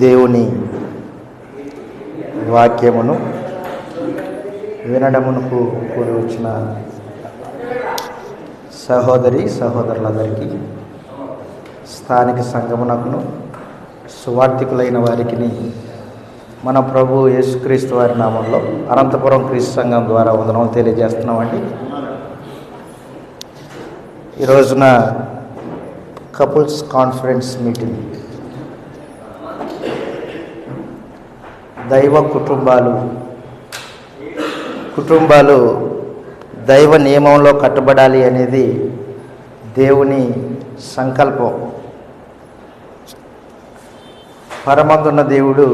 దేవుని వాక్యమును వినడమునకు కూడి వచ్చిన సహోదరి సహోదరులందరికీ, స్థానిక సంఘమునకును సువార్థికులైన వారికి మన ప్రభు యేసుక్రీస్తు వారి నామంలో అనంతపురం క్రీస్తు సంఘం ద్వారా వందనాలు తెలియజేస్తున్నామండి. ఈ రోజున కపుల్స్ కాన్ఫరెన్స్ మీటింగ్, దైవ కుటుంబాలు దైవ నియమంలో కట్టబడాలి అనేది దేవుని సంకల్పం. పరమందున్న దేవుడు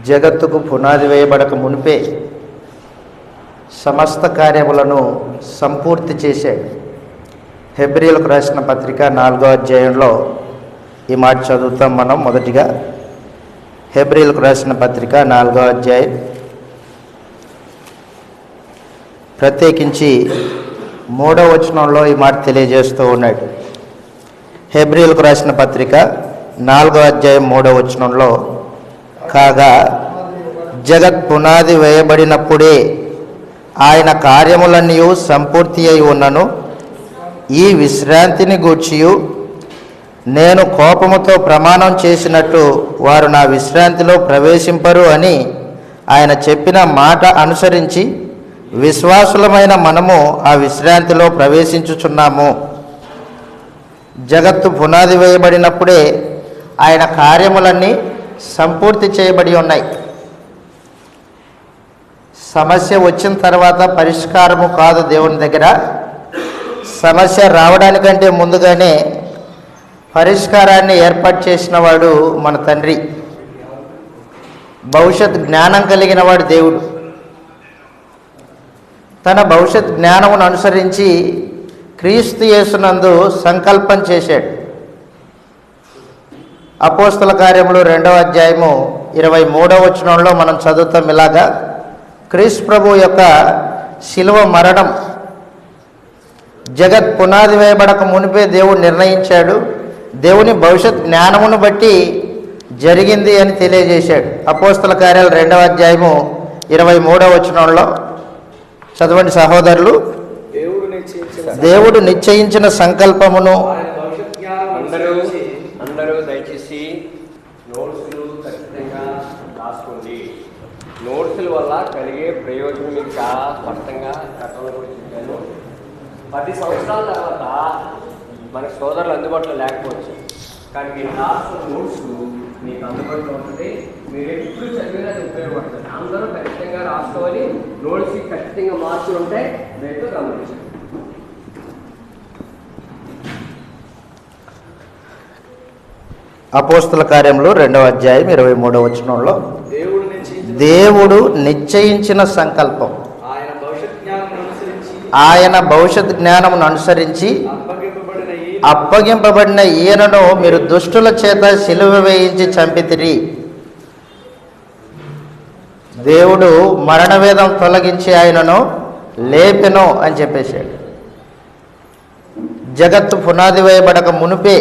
జగత్తుకు పునాది వేయబడక మునిపే సమస్త కార్యములను సంపూర్తి చేశాడు. హెబ్రీయులకు రాసిన పత్రిక 4వ అధ్యాయంలో ఈ మాట చదువుతాం మనం. మొదటిగా హెబ్రీయులకు రాసిన పత్రిక 4వ అధ్యాయం, ప్రత్యేకించి 3వ వచనంలో ఈ మాట తెలియజేస్తూ ఉన్నాడు. హెబ్రీయులకు రాసిన పత్రిక 4వ అధ్యాయం 3వ వచనంలో, కాగా జగత్ పునాది వేయబడినప్పుడే ఆయన కార్యములన్నీ సంపూర్తి అయి ఉన్నను, ఈ విశ్రాంతిని గూర్చియు నేను కోపముతో ప్రమాణం చేసినట్టు వారు నా విశ్రాంతిలో ప్రవేశింపరు అని ఆయన చెప్పిన మాట అనుసరించి విశ్వాసులమైన మనము ఆ విశ్రాంతిలో ప్రవేశించుచున్నాము. జగత్తు పునాది వేయబడినప్పుడే ఆయన కార్యములన్నీ సంపూర్తి చేయబడి ఉన్నాయి. సమస్య వచ్చిన తర్వాత పరిష్కారము కాదు దేవుని దగ్గర. సమస్య రావడానికంటే ముందుగానే పరిష్కారాన్ని ఏర్పాటు చేసిన వాడు మన తండ్రి. భవిష్యత్ జ్ఞానం కలిగిన వాడు దేవుడు. తన భవిష్యత్ జ్ఞానమును అనుసరించి క్రీస్తు యేసునందు సంకల్పం చేశాడు. అపోస్తల కార్యములు 2వ అధ్యాయము 23వ వచనంలో మనం చదువుతాం ఇలాగా, క్రీస్తు ప్రభు యొక్క శిలువ మరణం జగత్ పునాది వేయబడక మునిపే దేవుడు నిర్ణయించాడు. దేవుని భవిష్యత్ జ్ఞానమును బట్టి జరిగింది అని తెలియజేశాడు. అపోస్తల కార్యాలు 2వ అధ్యాయము 23వ వచనంలో చదవండి సహోదరులు. దేవుడు నిశ్చయించిన సంకల్పమును అందరూ దయచేసి నోట్స్లు ఖచ్చితంగా రాసుకోండి. నోట్స్ల వల్ల కలిగే ప్రయోజనం మీకు చాలా స్పష్టంగా గతంలో కూడా చెప్పాను. 10 సంవత్సరాల తర్వాత మన సోదరులు అందుబాటులో లేకపోవచ్చు, కానీ మీరు రాసిన నోట్స్ మీకు అందుబాటులో ఉంటుంది. మీరు ఎప్పుడు చదివినా అది ఉపయోగపడుతుంది. అందరూ ఖచ్చితంగా రాసుకోవాలి. నోట్స్ ఖచ్చితంగా మార్కులు ఉంటాయి. రేపు గమనించండి. అపోస్తల కార్యంలో 2వ అధ్యాయం 23వ వచనంలో, దేవుడు నిశ్చయించిన సంకల్పం, ఆయన భవిష్యత్ జ్ఞానమును అనుసరించి అప్పగింపబడిన ఈయనను మీరు దుష్టుల చేత సిలువ వేయించి చంపితిరి. దేవుడు మరణవేదం తొలగించి ఆయనను లేపెను అని చెప్పేశాడు. జగత్తు పునాది వేయబడక మునిపే,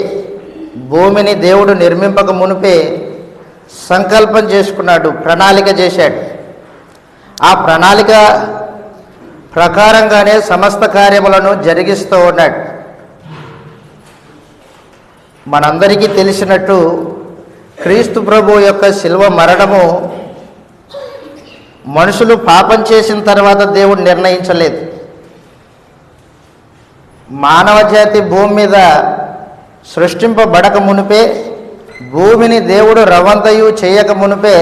భూమిని దేవుడు నిర్మింపక మునిపే సంకల్పం చేసుకున్నాడు, ప్రణాళిక చేశాడు. ఆ ప్రణాళిక ప్రకారంగానే సమస్త కార్యములను జరిగిస్తూ ఉన్నాడు. మనందరికీ తెలిసినట్టు క్రీస్తు ప్రభు యొక్క శిలువ మరణము మనుషులు పాపం చేసిన తర్వాత దేవుడు నిర్ణయించలేదు. మానవ జాతి భూమి మీద సృష్టింపబడక మునిపే, భూమిని దేవుడు రవంతయు చేయక మునిపే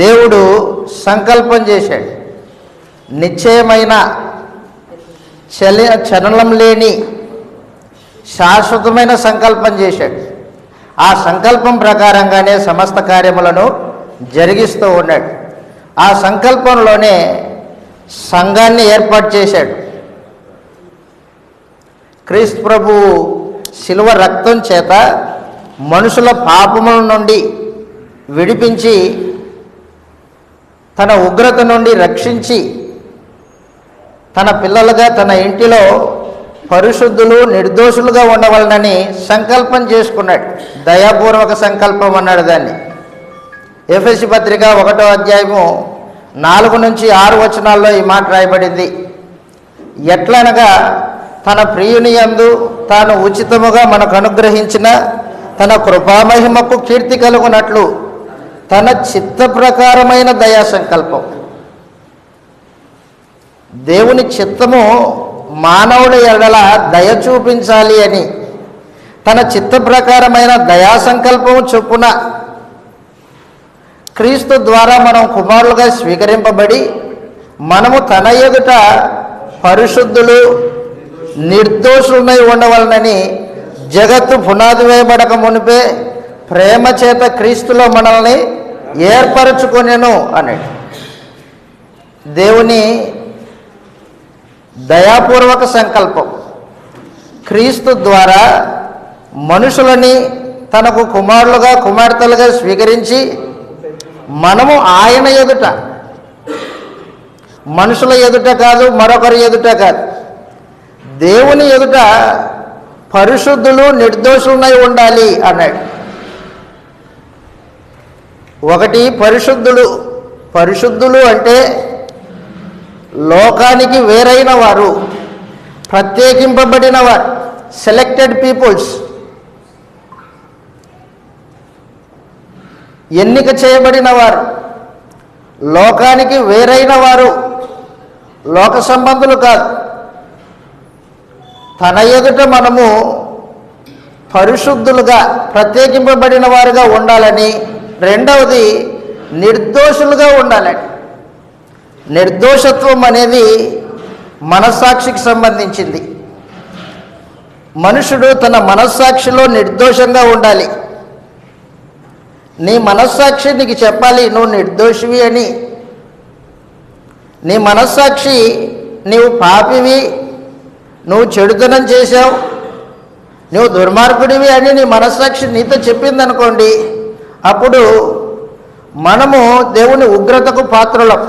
దేవుడు సంకల్పం చేశాడు. నిశ్చయమైన చలనం లేని శాశ్వతమైన సంకల్పం చేశాడు. ఆ సంకల్పం ప్రకారంగానే సమస్త కార్యములను జరిగిస్తూ ఉన్నాడు. ఆ సంకల్పంలోనే సంఘాన్ని ఏర్పాటు చేశాడు. క్రీస్తు ప్రభు శిలువ రక్తం చేత మనుషుల పాపముల నుండి విడిపించి, తన ఉగ్రత నుండి రక్షించి, తన పిల్లలుగా తన ఇంటిలో పరిశుద్ధులు నిర్దోషులుగా ఉండవాలని సంకల్పం చేసుకున్నాడు. దయాపూర్వక సంకల్పం అన్నాడు దాన్ని. ఎఫెసీ పత్రిక 1వ అధ్యాయము 4 నుంచి 6 వచనాల్లో ఈ మాట రాయబడింది. ఎట్లనగా తన ప్రియుని యందు తాను ఉచితముగా మనకు అనుగ్రహించిన తన కృపామహిమకు కీర్తి కలుగునట్లు తన చిత్త ప్రకారమైన దయా సంకల్పం. దేవుని చిత్తము మానవుడి ఎడల దయ చూపించాలి అని తన చిత్త ప్రకారమైన దయా సంకల్పము చొప్పున క్రీస్తు ద్వారా మనం కుమారులుగా స్వీకరింపబడి మనము తన ఎదుట పరిశుద్ధులు నిర్దోషులమై ఉండవలనని జగత్తు పునాది వేయబడక మునిపే ప్రేమ చేత క్రీస్తులో మనల్ని ఏర్పరచుకొనెను అన్నాడు. దేవుని దయాపూర్వక సంకల్పం క్రీస్తు ద్వారా మనుషులని తనకు కుమారులుగా కుమార్తెలుగా స్వీకరించి మనము ఆయన ఎదుట, మనుషుల ఎదుట కాదు, మరొకరి ఎదుట కాదు, దేవుని ఎదుట పరిశుద్ధులు నిర్దోషులై ఉండాలి అన్నాడు. ఒకటి పరిశుద్ధులు అంటే లోకానికి వేరైన వారు, ప్రత్యేకింపబడిన వారు, సెలెక్టెడ్ పీపుల్స్, ఎన్నిక చేయబడిన వారు, లోకానికి వేరైన వారు, లోక సంబంధులు కాదు. తన ఎదుట మనము పరిశుద్ధులుగా ప్రత్యేకింపబడిన వారుగా ఉండాలని, రెండవది నిర్దోషులుగా ఉండాలని. నిర్దోషత్వం అనేది మనస్సాక్షికి సంబంధించింది. మనుషుడు తన మనస్సాక్షిలో నిర్దోషంగా ఉండాలి. నీ మనస్సాక్షి నీకు చెప్పాలి నువ్వు నిర్దోషివి అని. నీ మనస్సాక్షి నీవు పాపివి, నువ్వు చెడుతనం చేశావు, నువ్వు దుర్మార్గుడివి అని నీ మనస్సాక్షి నీతో చెప్పిందనుకోండి, అప్పుడు మనము దేవుని ఉగ్రతకు పాత్రులం.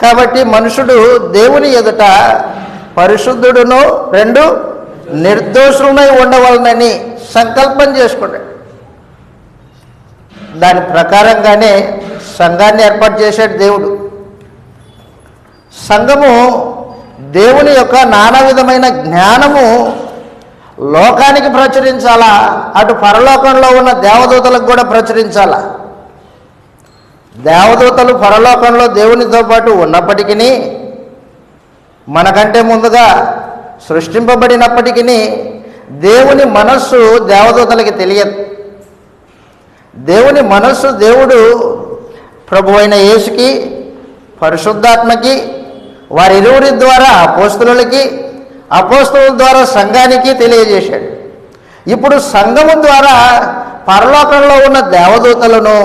కాబట్టి మనుషుడు దేవుని ఎదుట పరిశుద్ధుడును, రెండు నిర్దోషులమై ఉండవలనని సంకల్పం చేసుకున్నాడు. దాని ప్రకారంగానే సంఘాన్ని ఏర్పాటు చేశాడు దేవుడు. సంఘము దేవుని యొక్క నానా విధమైన జ్ఞానము లోకానికి ప్రచురించాలా, అటు పరలోకంలో ఉన్న దేవదూతలకు కూడా ప్రచురించాలా. దేవదూతలు పరలోకంలో దేవునితో పాటు ఉన్నప్పటికీ, మనకంటే ముందుగా సృష్టింపబడినప్పటికీ దేవుని మనస్సు దేవదూతలకి తెలియదు. దేవుని మనస్సు దేవుడు ప్రభు అయిన యేసుకి, పరిశుద్ధాత్మకి, వారిరువురి ద్వారా అపోస్తలులకి, అపోస్తలుల ద్వారా సంఘానికి తెలియజేశాడు. ఇప్పుడు సంఘము ద్వారా పరలోకంలో ఉన్న దేవదూతలను,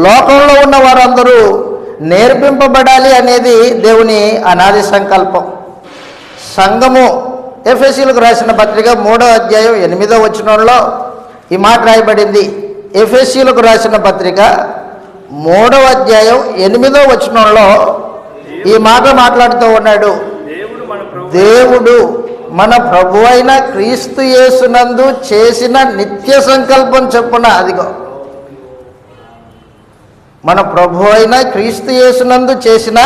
లోకంలో ఉన్న వారందరూ నేర్పింపబడాలి అనేది దేవుని అనాది సంకల్పం. సంఘము ఎఫెసీలకు రాసిన పత్రిక 3వ అధ్యాయం 8వ వచనంలో ఈ మాట రాయబడింది. ఎఫెసీలకు రాసిన పత్రిక 3వ అధ్యాయం 8వ వచనంలో ఈ మాట మాట్లాడుతూ ఉన్నాడు. దేవుడు మన ప్రభు అయిన క్రీస్తు యేసునందు చేసిన నిత్య సంకల్పం చొప్పున, అదిగో మన ప్రభు అయిన క్రీస్తు యేసునందు చేసిన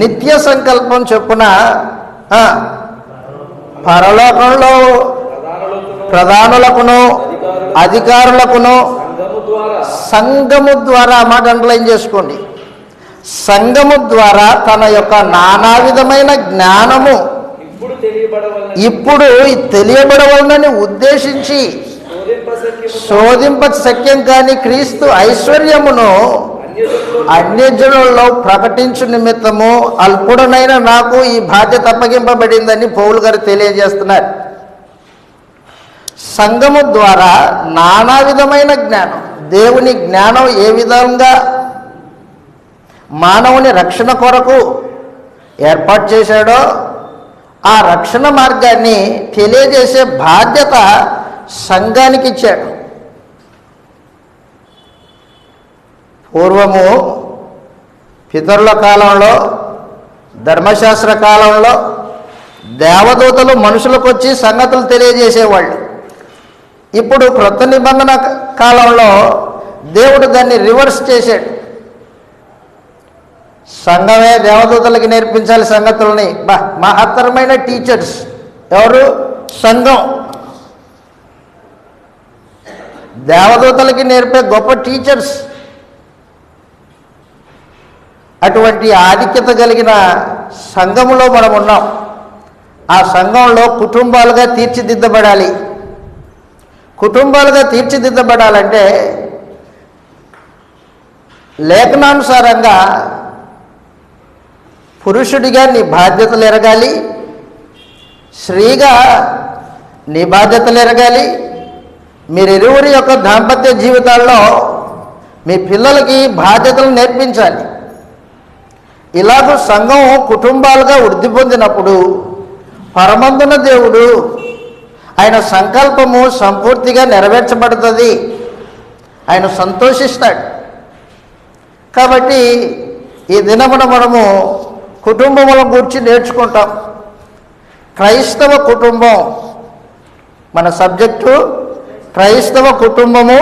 నిత్య సంకల్పం చొప్పున పరలోకంలో ప్రధానులకును అధికారులకును సంఘము ద్వారా, మాట అండర్లైన్ చేసుకోండి, సంఘము ద్వారా తన యొక్క నానా విధమైన జ్ఞానము ఇప్పుడు తెలియబడవలనని ఉద్దేశించి శోధింప శక్యం కాని క్రీస్తు ఐశ్వర్యమును అన్యజనులలో ప్రకటించు నిమిత్తము అల్పుడనైన నాకు ఈ బాధ్యత అప్పగింపబడిందని పౌలు గారు తెలియజేస్తున్నారు. సంఘము ద్వారా నానా విధమైన జ్ఞానం, దేవుని జ్ఞానం ఏ విధంగా మానవుని రక్షణ కొరకు ఏర్పాటు చేశాడో ఆ రక్షణ మార్గాన్ని తెలియజేసే బాధ్యత సంఘానికి ఇచ్చాడు. పూర్వము పితరుల కాలంలో, ధర్మశాస్త్ర కాలంలో దేవదూతలు మనుషులకు వచ్చి సంగతులు తెలియజేసేవాళ్ళు. ఇప్పుడు క్రొత్త నిబంధన కాలంలో దేవుడు దాన్ని రివర్స్ చేశాడు. సంఘమే దేవదూతలకి నేర్పించాలి సంగతుల్ని. మహత్తరమైన టీచర్స్ ఎవరు? సంఘం. దేవదూతలకి నేర్పే గొప్ప టీచర్స్. అటువంటి ఆధిక్యత కలిగిన సంఘములో మనం ఉన్నాం. ఆ సంఘంలో కుటుంబాలుగా తీర్చిదిద్దబడాలి. కుటుంబాలుగా తీర్చిదిద్దబడాలంటే లేఖనానుసారంగా పురుషుడిగా నీ బాధ్యతలు ఎరగాలి, స్త్రీగా నీ బాధ్యతలు ఎరగాలి. మీరిరువురి యొక్క దాంపత్య జీవితాల్లో మీ పిల్లలకి బాధ్యతలు నేర్పించాలి. ఇలాగ సంఘం కుటుంబాలుగా వృద్ధి పొందినప్పుడు పరమందున దేవుడు ఆయన సంకల్పము సంపూర్తిగా నెరవేర్చబడుతుంది. ఆయన సంతోషిస్తాడు. కాబట్టి ఈ దినమున మనము కుటుంబముల గురించి నేర్చుకుంటాం. క్రైస్తవ కుటుంబం మన సబ్జెక్టు. క్రైస్తవ కుటుంబము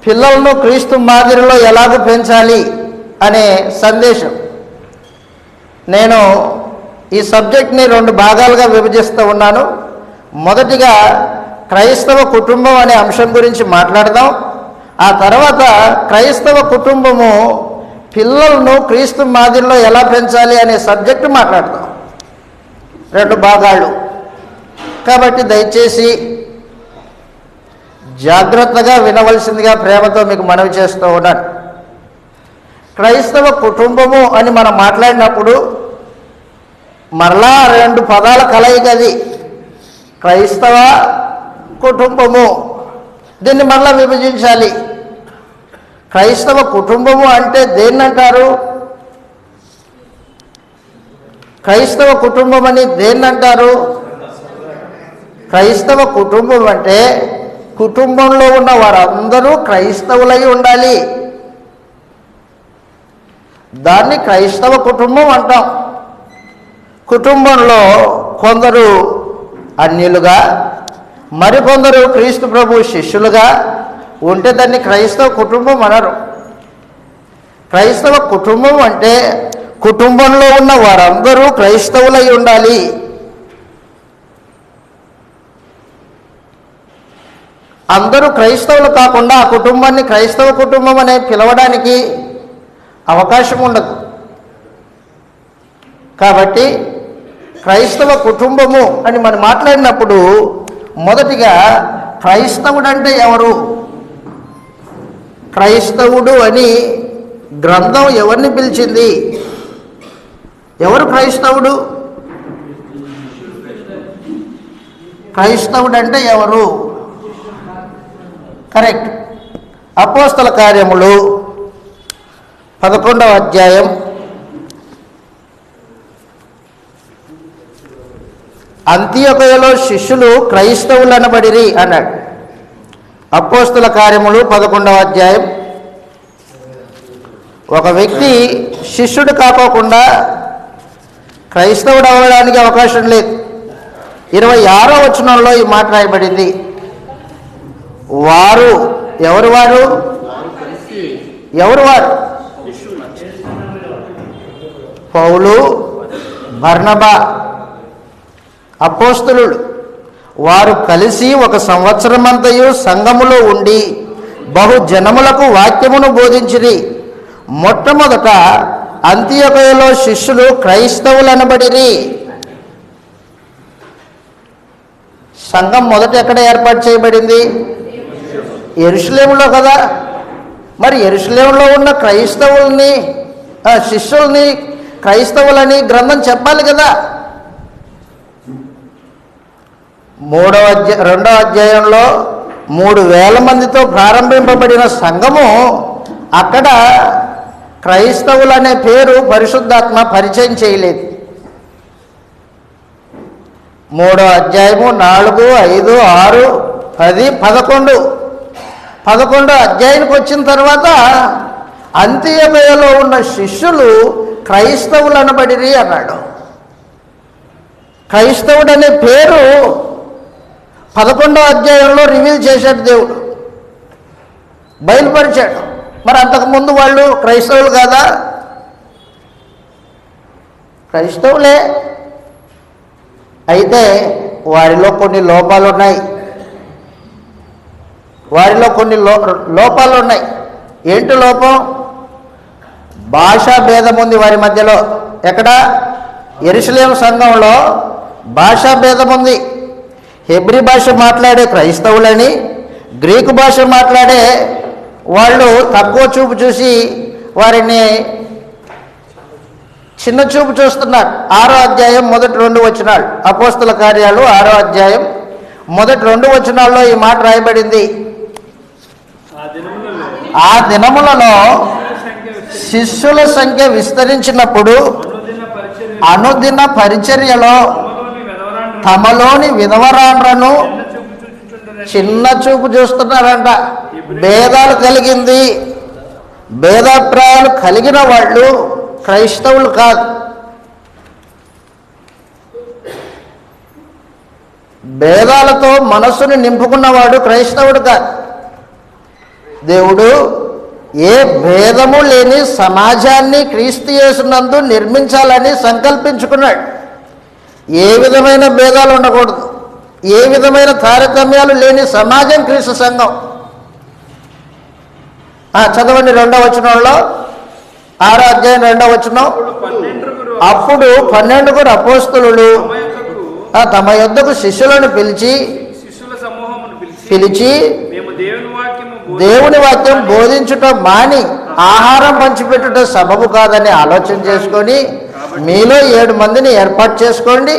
పిల్లలను క్రీస్తు మాదిరిలో ఎలాగ పెంచాలి అనే సందేశం. నేను ఈ సబ్జెక్ట్ని 2 భాగాలుగా విభజిస్తూ ఉన్నాను. మొదటిగా క్రైస్తవ కుటుంబం అనే అంశం గురించి మాట్లాడదాం. ఆ తర్వాత క్రైస్తవ కుటుంబము పిల్లలను క్రీస్తు మాదిరిలో ఎలా పెంచాలి అనే సబ్జెక్టు మాట్లాడదాం. 2 భాగాలు. కాబట్టి దయచేసి జాగ్రత్తగా వినవలసిందిగా ప్రేమతో మీకు మనవి చేస్తూ ఉన్నాను. క్రైస్తవ కుటుంబము అని మనం మాట్లాడినప్పుడు మరలా 2 పదాల కలయిక అది. క్రైస్తవ కుటుంబము. దీన్ని మరలా విభజించాలి. క్రైస్తవ కుటుంబము అంటే దేన్నంటారు? క్రైస్తవ కుటుంబం అని దేన్నంటారు? క్రైస్తవ కుటుంబం అంటే కుటుంబంలో ఉన్న వారందరూ క్రైస్తవులై ఉండాలి. దాన్ని క్రైస్తవ కుటుంబం అంటాం. కుటుంబంలో కొందరు అన్యులుగా, మరికొందరు క్రీస్తు ప్రభు శిష్యులుగా ఉంటే దాన్ని క్రైస్తవ కుటుంబం అనరు. క్రైస్తవ కుటుంబం అంటే కుటుంబంలో ఉన్న వారందరూ క్రైస్తవులై ఉండాలి. అందరూ క్రైస్తవులు కాకుండా ఆ కుటుంబాన్ని క్రైస్తవ కుటుంబం అనే పిలవడానికి అవకాశం ఉండదు. కాబట్టి క్రైస్తవ కుటుంబము అని మనం మాట్లాడినప్పుడు మొదటిగా క్రైస్తవుడు అంటే ఎవరు? క్రైస్తవుడు అని గ్రంథం ఎవరిని పిలిచింది? ఎవరు క్రైస్తవుడు? క్రైస్తవుడు అంటే ఎవరు? కరెక్ట్. అపోస్తల కార్యములు 11వ అధ్యాయం అంతియొకయలో శిష్యులు క్రైస్తవులు అనబడిరి అన్నాడు. అపోస్తల కార్యములు 11వ అధ్యాయం. ఒక వ్యక్తి శిష్యుడు కాకోకుండా క్రైస్తవుడు అవ్వడానికి అవకాశం లేదు. 26వ వచనంలో ఈ మాట రాయబడింది. వారు ఎవరు? వారు ఎవరు? వారు పౌలు, బర్నబా అపోస్తలులు. వారు కలిసి 1 సంవత్సరమంతయు సంఘములో ఉండి బహుజనములకు వాక్యమును బోధించిరి. మొట్టమొదట అంతియొకయలో శిష్యులు క్రైస్తవులు అనబడిరి. సంఘం మొదట ఎక్కడ ఏర్పాటు చేయబడింది? యెరూషలేములో కదా. మరి యెరూషలేములో ఉన్న క్రైస్తవుల్ని, శిష్యుల్ని క్రైస్తవులని గ్రంథం చెప్పాలి కదా. 2వ అధ్యాయంలో 3,000 మందితో ప్రారంభింపబడిన సంఘము అక్కడ క్రైస్తవులు అనే పేరు పరిశుద్ధాత్మ పరిచయం చేయలేదు. 3వ అధ్యాయము 4, 5, 6, 10, 11 11వ అధ్యాయానికి వచ్చిన తర్వాత అంతియొకయలో ఉన్న శిష్యులు క్రైస్తవులు అనబడిరి అన్నాడు. క్రైస్తవుడు అనే పేరు 11వ అధ్యాయంలో రివీల్ చేశాడు దేవుడు, బయలుపరిచాడు. మరి అంతకుముందు వాళ్ళు క్రైస్తవులు కాదా? క్రైస్తవులే. అయితే వారిలో కొన్ని లోపాలు ఉన్నాయి. లోపాలు ఉన్నాయి. ఏంటి లోపం? భాషా భేదం ఉంది వారి మధ్యలో. ఎక్కడ? యెరూషలేము సంఘంలో భాషా భేదం ఉంది. హెబ్రీ భాష మాట్లాడే క్రైస్తవులని, గ్రీకు భాష మాట్లాడే వాళ్ళు తక్కువ చూపు చూసి వారిని చిన్న చూపు చూస్తున్నారు. 6వ అధ్యాయం మొదటి 2 వచనాలు, అపోస్తల కార్యాలు 6వ అధ్యాయం మొదటి 2 వచనాల్లో ఈ మాట రాయబడింది. ఆ దినములలో శిష్యుల సంఖ్య విస్తరించినప్పుడు అనుదిన పరిచర్యలో తమలోని విధవరాండ్రను చిన్న చూపు చూస్తున్నారంట. భేదాలు కలిగింది. భేదాభిప్రాయాలు కలిగిన వాళ్ళు క్రైస్తవులు కాదు. భేదాలతో మనస్సుని నింపుకున్నవాడు క్రైస్తవుడు కాదు. దేవుడు ఏ భేదము లేని సమాజాన్ని క్రీస్తు యేసునందు నిర్మించాలని సంకల్పించుకున్నాడు. ఏ విధమైన భేదాలు ఉండకూడదు, ఏ విధమైన తారతమ్యాలు లేని సమాజం క్రీస్తు సంఘం. చదవండి 2వ వచనంలో, 6వ అధ్యాయం 2వ వచనం. అప్పుడు 12 అపోస్తలులు తమ యొద్దకు శిష్యులను పిలిచి దేవుని వాక్యం బోధించుట మాని ఆహారం పంచిపెట్టుట సబబు కాదని ఆలోచన చేసుకొని మీలో 7 మందిని ఏర్పాటు చేసుకోండి.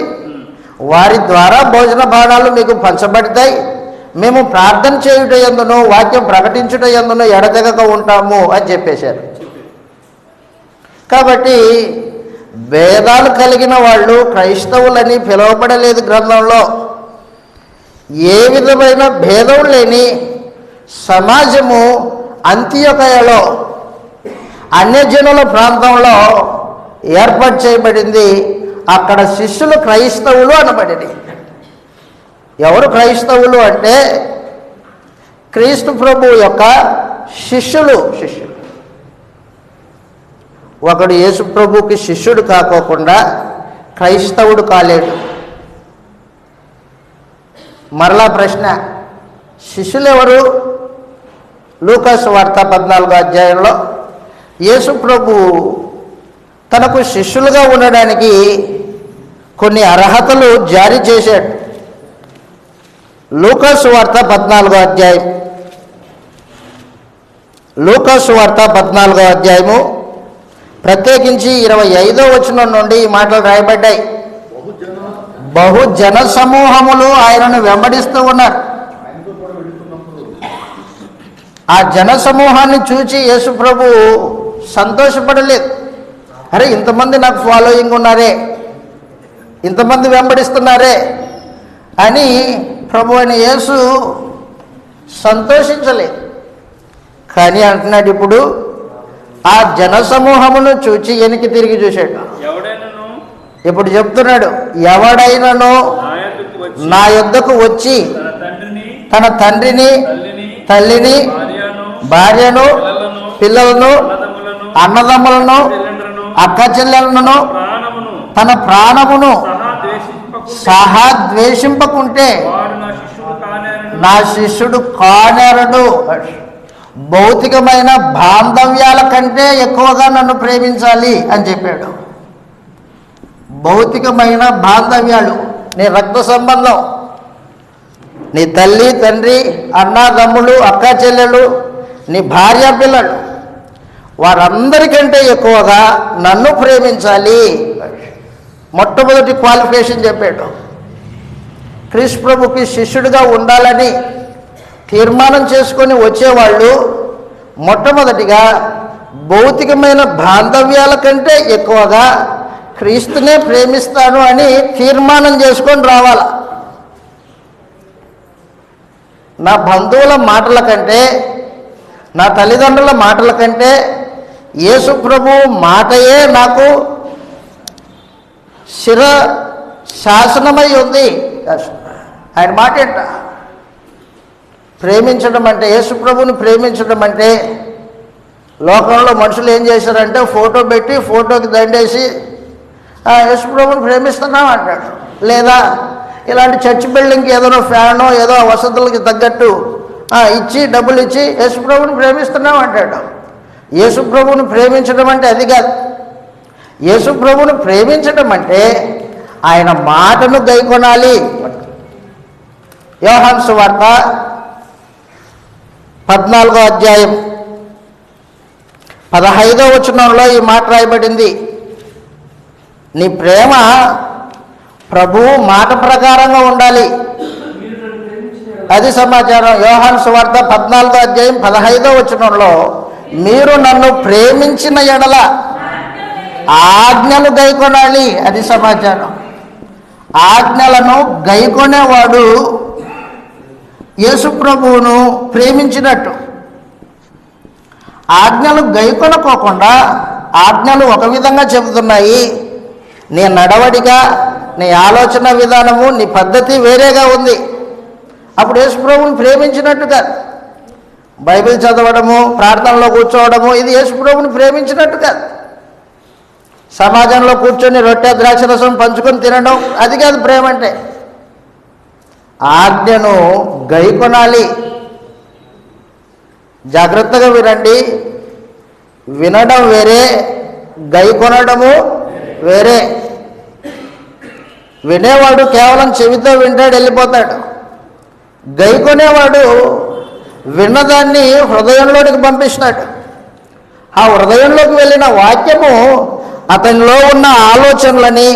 వారి ద్వారా భోజన భాగాలు మీకు పంచబడతాయి. మేము ప్రార్థన చేయుట యందును వాక్యం ప్రకటించుట యందును ఎడతెగక ఉంటాము అని చెప్పేశారు. కాబట్టి భేదాలు కలిగిన వాళ్ళు క్రైస్తవులని పిలువబడలేదు గ్రంథంలో. ఏ విధమైన భేదం లేని సమాజము అంత్యొకయలో అన్యజనుల ప్రాంతంలో ఏర్పాటు చేయబడింది. అక్కడ శిష్యులు క్రైస్తవులు అనబడింది. ఎవరు క్రైస్తవులు అంటే క్రీస్తు ప్రభు యొక్క శిష్యులు. ఒకడు యేసు ప్రభుకి శిష్యుడు కాకోకుండా క్రైస్తవుడు కాలేడు. మరలా ప్రశ్న, శిష్యులు ఎవరు? లూకాసు వార్త 14వ అధ్యాయంలో యేసు ప్రభు తనకు శిష్యులుగా ఉండడానికి కొన్ని అర్హతలు జారీ చేశాడు. లూకాసు వార్త 14వ అధ్యాయం, లూకాసు వార్త 14వ అధ్యాయము ప్రత్యేకించి 25వ వచనం నుండి ఈ మాటలు రాయబడ్డాయి. బహుజన సమూహములు ఆయనను వెంబడిస్తూ ఉన్నారు. ఆ జన సమూహాన్ని చూచి యేసు ప్రభు సంతోషపడలేదు. అరే, ఇంతమంది నాకు ఫాలోయింగ్ ఉన్నారే, ఇంతమంది వెంబడిస్తున్నారే అని ప్రభు అయిన యేసు సంతోషించలేదు. కానీ అంటున్నాడు, ఇప్పుడు ఆ జన సమూహమును చూచి వెనక్కి తిరిగి చూశాడు. ఇప్పుడు చెప్తున్నాడు, ఎవడైనను నా యొద్దకు వచ్చి తన తండ్రిని, తల్లిని, భార్యను, పిల్లలను, అన్నదమ్ములను, అక్క చెల్లెలను, తన ప్రాణమును సహా ద్వేషింపకుంటే నా శిష్యుడు కానేరడు. భౌతికమైన బాంధవ్యాల కంటే ఎక్కువగా నన్ను ప్రేమించాలి అని చెప్పాడు. భౌతికమైన బాంధవ్యాలు, నీ రక్త సంబంధం, నీ తల్లి, తండ్రి, అన్నదమ్ములు, అక్క చెల్లెలు, నీ భార్య, పిల్లలు, వారందరికంటే ఎక్కువగా నన్ను ప్రేమించాలి. మొట్టమొదటి క్వాలిఫికేషన్ చెప్పాడు. క్రీస్తు ప్రభుకి శిష్యుడిగా ఉండాలని తీర్మానం చేసుకొని వచ్చేవాళ్ళు మొట్టమొదటిగా భౌతికమైన బాంధవ్యాల కంటే ఎక్కువగా క్రీస్తునే ప్రేమిస్తాను అని తీర్మానం చేసుకొని రావాలి. నా బంధువుల మాటల కంటే, నా తల్లిదండ్రుల మాటల కంటే యేసు ప్రభు మాటయే నాకు శాసనమై ఉంది. ఆయన మాట ఏంట? ప్రేమించడం అంటే, యేసుప్రభుని ప్రేమించడం అంటే, లోకంలో మనుషులు ఏం చేశారంటే ఫోటో పెట్టి ఫోటోకి దండేసి యేసుప్రభుని ప్రేమిస్తున్నాం అంటాడు. లేదా ఇలాంటి చర్చ్ బిల్డింగ్కి ఏదో ఫ్యానో ఏదో వసతులకి తగ్గట్టు ఇచ్చి డబ్బులు ఇచ్చి యేసుప్రభుని ప్రేమిస్తున్నాం అంటాడు. యేసుప్రభుని ప్రేమించడం అంటే అది కాదు. యేసుప్రభుని ప్రేమించడం అంటే ఆయన మాటను గైకొనాలి. యోహాను సువార్త 14వ అధ్యాయం 15వ వచనంలో ఈ మాట రాయబడింది. నీ ప్రేమ ప్రభువు మాట ప్రకారంగా ఉండాలి. అది సమాచారం. యోహాను సువార్త 14వ అధ్యాయం 15వ వచనంలో మీరు నన్ను ప్రేమించిన ఎడల ఆజ్ఞలు గైకొనాలి. అది సమాచారం. ఆజ్ఞలను గైకొనేవాడు యేసు ప్రభువును ప్రేమించినట్టు. ఆజ్ఞలు గైకొనకోకుండా, ఆజ్ఞలు ఒక విధంగా చెబుతున్నాయి, నీ నడవడిక, నీ ఆలోచన విధానము, నీ పద్ధతి వేరేగా ఉంది, అప్పుడు యేసు ప్రభువుని ప్రేమించినట్టు కాదు. బైబిల్ చదవడము, ప్రార్థనలో కూర్చోవడము ఇది యేసు ప్రభువుని ప్రేమించినట్టు కాదు. సమాజంలో కూర్చొని రొట్టె ద్రాక్షరసం పంచుకొని తినడం అది కాదు ప్రేమ అంటే. ఆజ్ఞను గైకొనాలి. జాగ్రత్తగా వినండి. వినడం వేరే, గైకొనడము వేరే. వినేవాడు కేవలం చెవితో వింటాడు, వెళ్ళిపోతాడు. గైకొనేవాడు విన్నదాన్ని హృదయంలోనికి పంపిస్తాడు. ఆ హృదయంలోకి వెళ్ళిన వాక్యము అతనిలో ఉన్న ఆలోచనలని,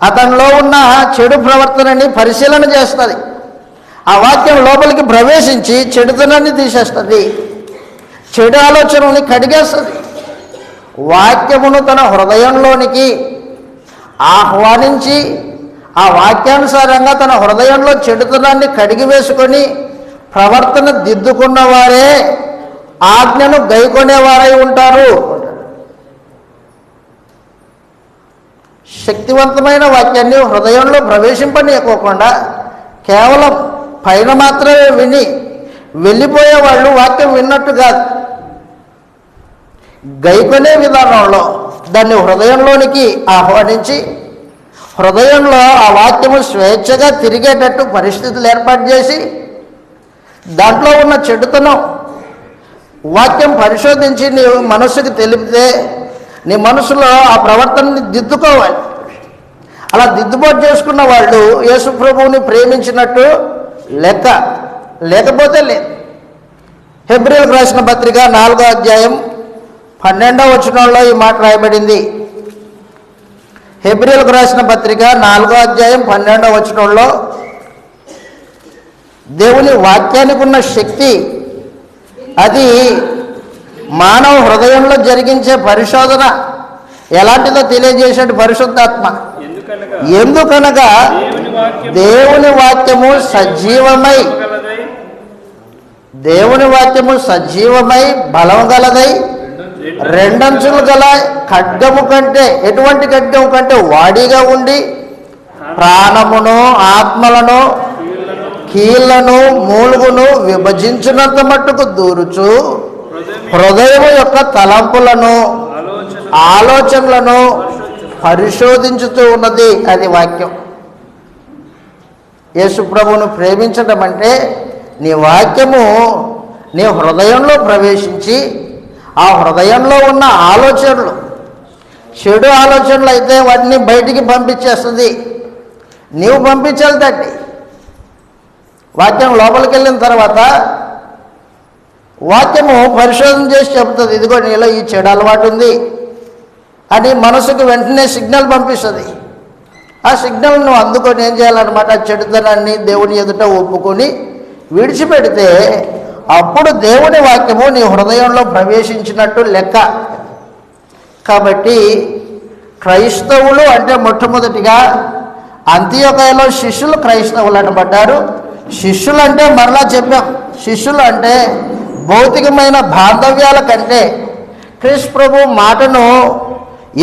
అతనిలో ఉన్న చెడు ప్రవర్తనని పరిశీలన చేస్తుంది. ఆ వాక్యం లోపలికి ప్రవేశించి చెడుతనాన్ని తీసేస్తుంది, చెడు ఆలోచనల్ని కడిగేస్తుంది. వాక్యమును తన హృదయంలోనికి ఆహ్వానించి ఆ వాక్యానుసారంగా తన హృదయంలో చెడుతనాన్ని కడిగి వేసుకొని ప్రవర్తన దిద్దుకున్నవారే ఆజ్ఞను గైకొనేవారై ఉంటారు. శక్తివంతమైన వాక్యాన్ని హృదయంలో ప్రవేశింపనీయకోకుండా కేవలం పైన మాత్రమే విని వెళ్ళిపోయే వాళ్ళు వాక్యం విన్నట్టు కాదు. గైకొనే విధానంలో దాన్ని హృదయంలోనికి ఆహ్వానించి హృదయంలో ఆ వాక్యము స్వేచ్ఛగా తిరిగేటట్టు పరిస్థితులు ఏర్పాటు చేసి దాంట్లో ఉన్న చెడుతనం వాక్యం పరిశోధించి నీ మనస్సుకి తెలిపితే నీ మనసులో ఆ ప్రవర్తనని దిద్దుకోవాలి. అలా దిద్దుబాటు చేసుకున్న వాళ్ళు యేసు ప్రభువుని ప్రేమించినట్టు లెక్క. లేకపోతే లేదు. హెబ్రీయులకు రాసిన పత్రిక 4వ అధ్యాయం 12వ వచనంలో ఈ మాట రాయబడింది. హెబ్రీయులకు రాసిన పత్రిక 4వ అధ్యాయం 12వ వచనంలో దేవుని వాక్యానికి ఉన్న శక్తి, అది మానవ హృదయంలో జరిగించే పరిశోధన ఎలాంటిదో తెలియజేసేటి పరిశుద్ధాత్మ. ఎందుకనగా దేవుని వాక్యము సజీవమై, దేవుని వాక్యము సజీవమై బలం గలదై రెండంచులు గల ఖడ్గము కంటే, ఎటువంటి ఖడ్గము కంటే వాడిగా ఉండి ప్రాణమును ఆత్మలను కీళ్లను మూలుగును విభజించినంత మట్టుకు దూరుచు హృదయం యొక్క తలంపులను ఆలోచనలను పరిశోధించుతూ ఉన్నది. అది వాక్యం. యేసు ప్రభువును ప్రేమించడం అంటే నీ వాక్యము నీ హృదయంలో ప్రవేశించి ఆ హృదయంలో ఉన్న ఆలోచనలు, చెడు ఆలోచనలు అయితే వాటిని బయటికి పంపించేస్తుంది. నీవు పంపించాలి దాన్ని. వాక్యం లోపలికి వెళ్ళిన తర్వాత వాక్యము పరిశోధన చేసి చెబుతుంది, ఇదిగో నీలో ఈ చెడు అలవాటు ఉంది అని మనసుకు వెంటనే సిగ్నల్ పంపిస్తుంది. ఆ సిగ్నల్ నువ్వు అందుకొని ఏం చేయాలన్నమాట, చెడుతనాన్ని దేవుని ఎదుట ఒప్పుకొని విడిచిపెడితే అప్పుడు దేవుని వాక్యము నీ హృదయంలో ప్రవేశించినట్టు లెక్క. కాబట్టి క్రైస్తవులు అంటే మొట్టమొదటిగా అంత్యోకయలో శిష్యులు క్రైస్తవులు అనబడ్డారు. శిష్యులు అంటే మరలా చెప్పాం, శిష్యులు అంటే భౌతికమైన బాంధవ్యాల కంటే క్రీస్తు ప్రభు మాటను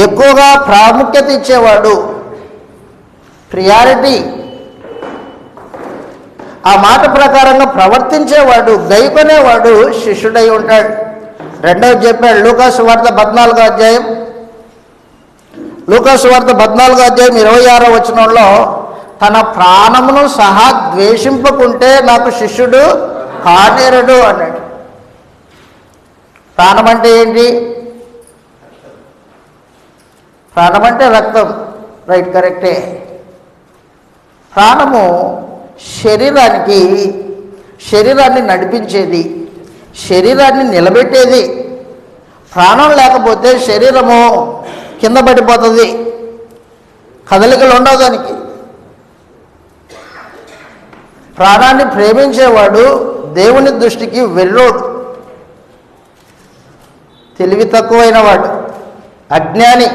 ఎక్కువగా ప్రాముఖ్యత ఇచ్చేవాడు. ప్రియారిటీ. ఆ మాట ప్రకారంగా ప్రవర్తించేవాడు, గైకొనేవాడు శిష్యుడై ఉంటాడు. రెండవది చెప్పాడు లూకాసు వార్త 14వ అధ్యాయం 26వ వచనంలో, తన ప్రాణమును సహా ద్వేషింపకుంటే నాకు శిష్యుడు కానేరడు అన్నాడు. ప్రాణం అంటే ఏంటి? ప్రాణం అంటే రక్తం, రైట్, కరెక్టే. ప్రాణము శరీరాన్ని నడిపించేది, శరీరాన్ని నిలబెట్టేది. ప్రాణం లేకపోతే శరీరము కింద పడిపోతుంది, కదలికలు ఉండవు దానికి. ప్రాణాన్ని ప్రేమించేవాడు దేవుని దృష్టికి వెర్రోడు, తెలివి తక్కువైన వాడు, అజ్ఞాని.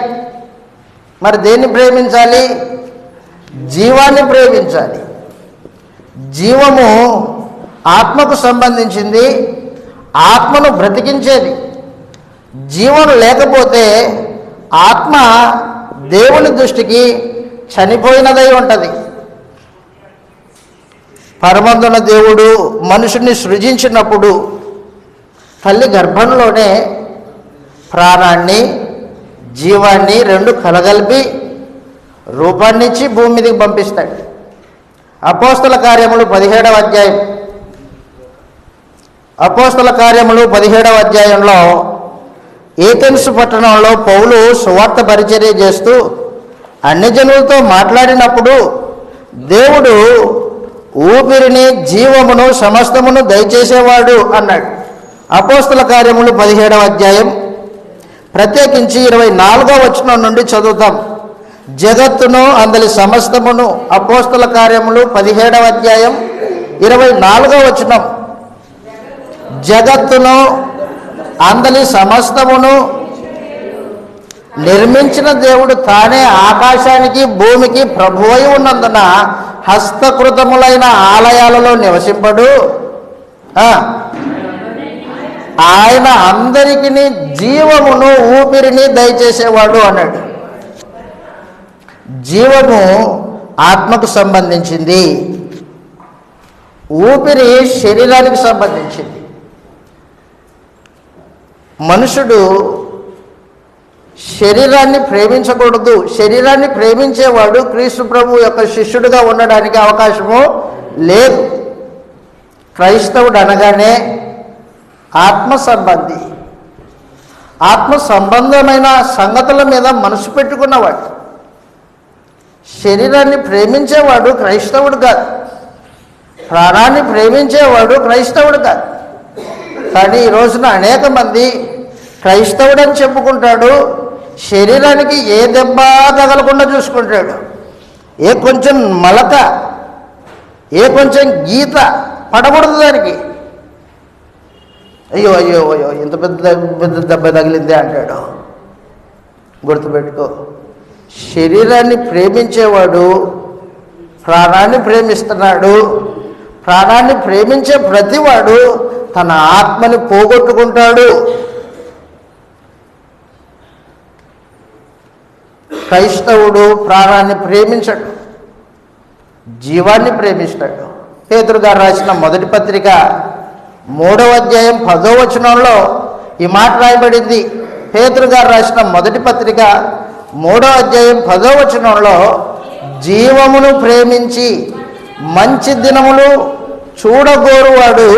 మరి దేన్ని ప్రేమించాలి? జీవాన్ని ప్రేమించాలి. జీవము ఆత్మకు సంబంధించింది, ఆత్మను బ్రతికించేది. జీవం లేకపోతే ఆత్మ దేవుని దృష్టికి చనిపోయినదై ఉంటుంది. పరమందున దేవుడు మనుషుని సృజించినప్పుడు తల్లి గర్భంలోనే ప్రాణాన్ని, జీవాన్ని రెండు కలగలిపి రూపాన్నిచ్చి భూమి మీదకి పంపిస్తాడు. అపోస్తల కార్యములు 17వ అధ్యాయం 17వ అధ్యాయంలో ఏథెన్సు పట్టణంలో పౌలు సువార్త పరిచర్య చేస్తూ అన్ని జనులతో మాట్లాడినప్పుడు దేవుడు ఊపిరిని, జీవమును, సమస్తమును దయచేసేవాడు అన్నాడు. అపోస్తల కార్యములు 17వ అధ్యాయం ప్రత్యేకించి 24వ వచనం నుండి చదువుతాం. జగత్తును అందలి సమస్తమును, అపోస్తల కార్యములు 17వ అధ్యాయం 24వ వచనం. జగత్తును అందలి సమస్తమును నిర్మించిన దేవుడు తానే ఆకాశానికి భూమికి ప్రభువై ఉన్నందున హస్తకృతములైన ఆలయాలలో నివసింపడు. ఆయన అందరికీ జీవమును, ఊపిరిని దయచేసేవాడు అన్నాడు. జీవము ఆత్మకు సంబంధించింది, ఊపిరి శరీరానికి సంబంధించింది. మనుషుడు శరీరాన్ని ప్రేమించకూడదు. శరీరాన్ని ప్రేమించేవాడు క్రీస్తు ప్రభు యొక్క శిష్యుడిగా ఉండడానికి అవకాశము లేదు. క్రైస్తవుడు అనగానే ఆత్మ సంబంధమైన సంగతుల మీద మనసు పెట్టుకున్నవాడు. శరీరాన్ని ప్రేమించేవాడు క్రైస్తవుడు కాదు, ప్రాణాన్ని ప్రేమించేవాడు క్రైస్తవుడు కాదు. కానీ ఈ రోజున అనేక మంది క్రైస్తవుడని చెప్పుకుంటాడు, శరీరానికి ఏ దెబ్బ తగలకుండా చూసుకుంటాడు. ఏ కొంచెం మలక, ఏ కొంచెం గీత పడకూడదు దానికి. అయ్యో అయ్యో అయ్యో ఇంత పెద్ద దెబ్బ తగిలిందే అంటాడు. గుర్తుపెట్టుకో, శరీరాన్ని ప్రేమించేవాడు ప్రాణాన్ని ప్రేమిస్తున్నాడు. ప్రాణాన్ని ప్రేమించే ప్రతివాడు తన ఆత్మని పోగొట్టుకుంటాడు. క్రైస్తవుడు ప్రాణాన్ని ప్రేమించడు, జీవాన్ని ప్రేమిస్తాడు. పేతురు గారు రాసిన మొదటి పత్రిక 3వ అధ్యాయం 10వ వచనంలో ఈ మాట రాయబడింది. పేతురు గారు రాసిన మొదటి పత్రిక 3వ అధ్యాయం 10వ వచనంలో, జీవమును ప్రేమించి మంచి దినములు చూడగోరువాడు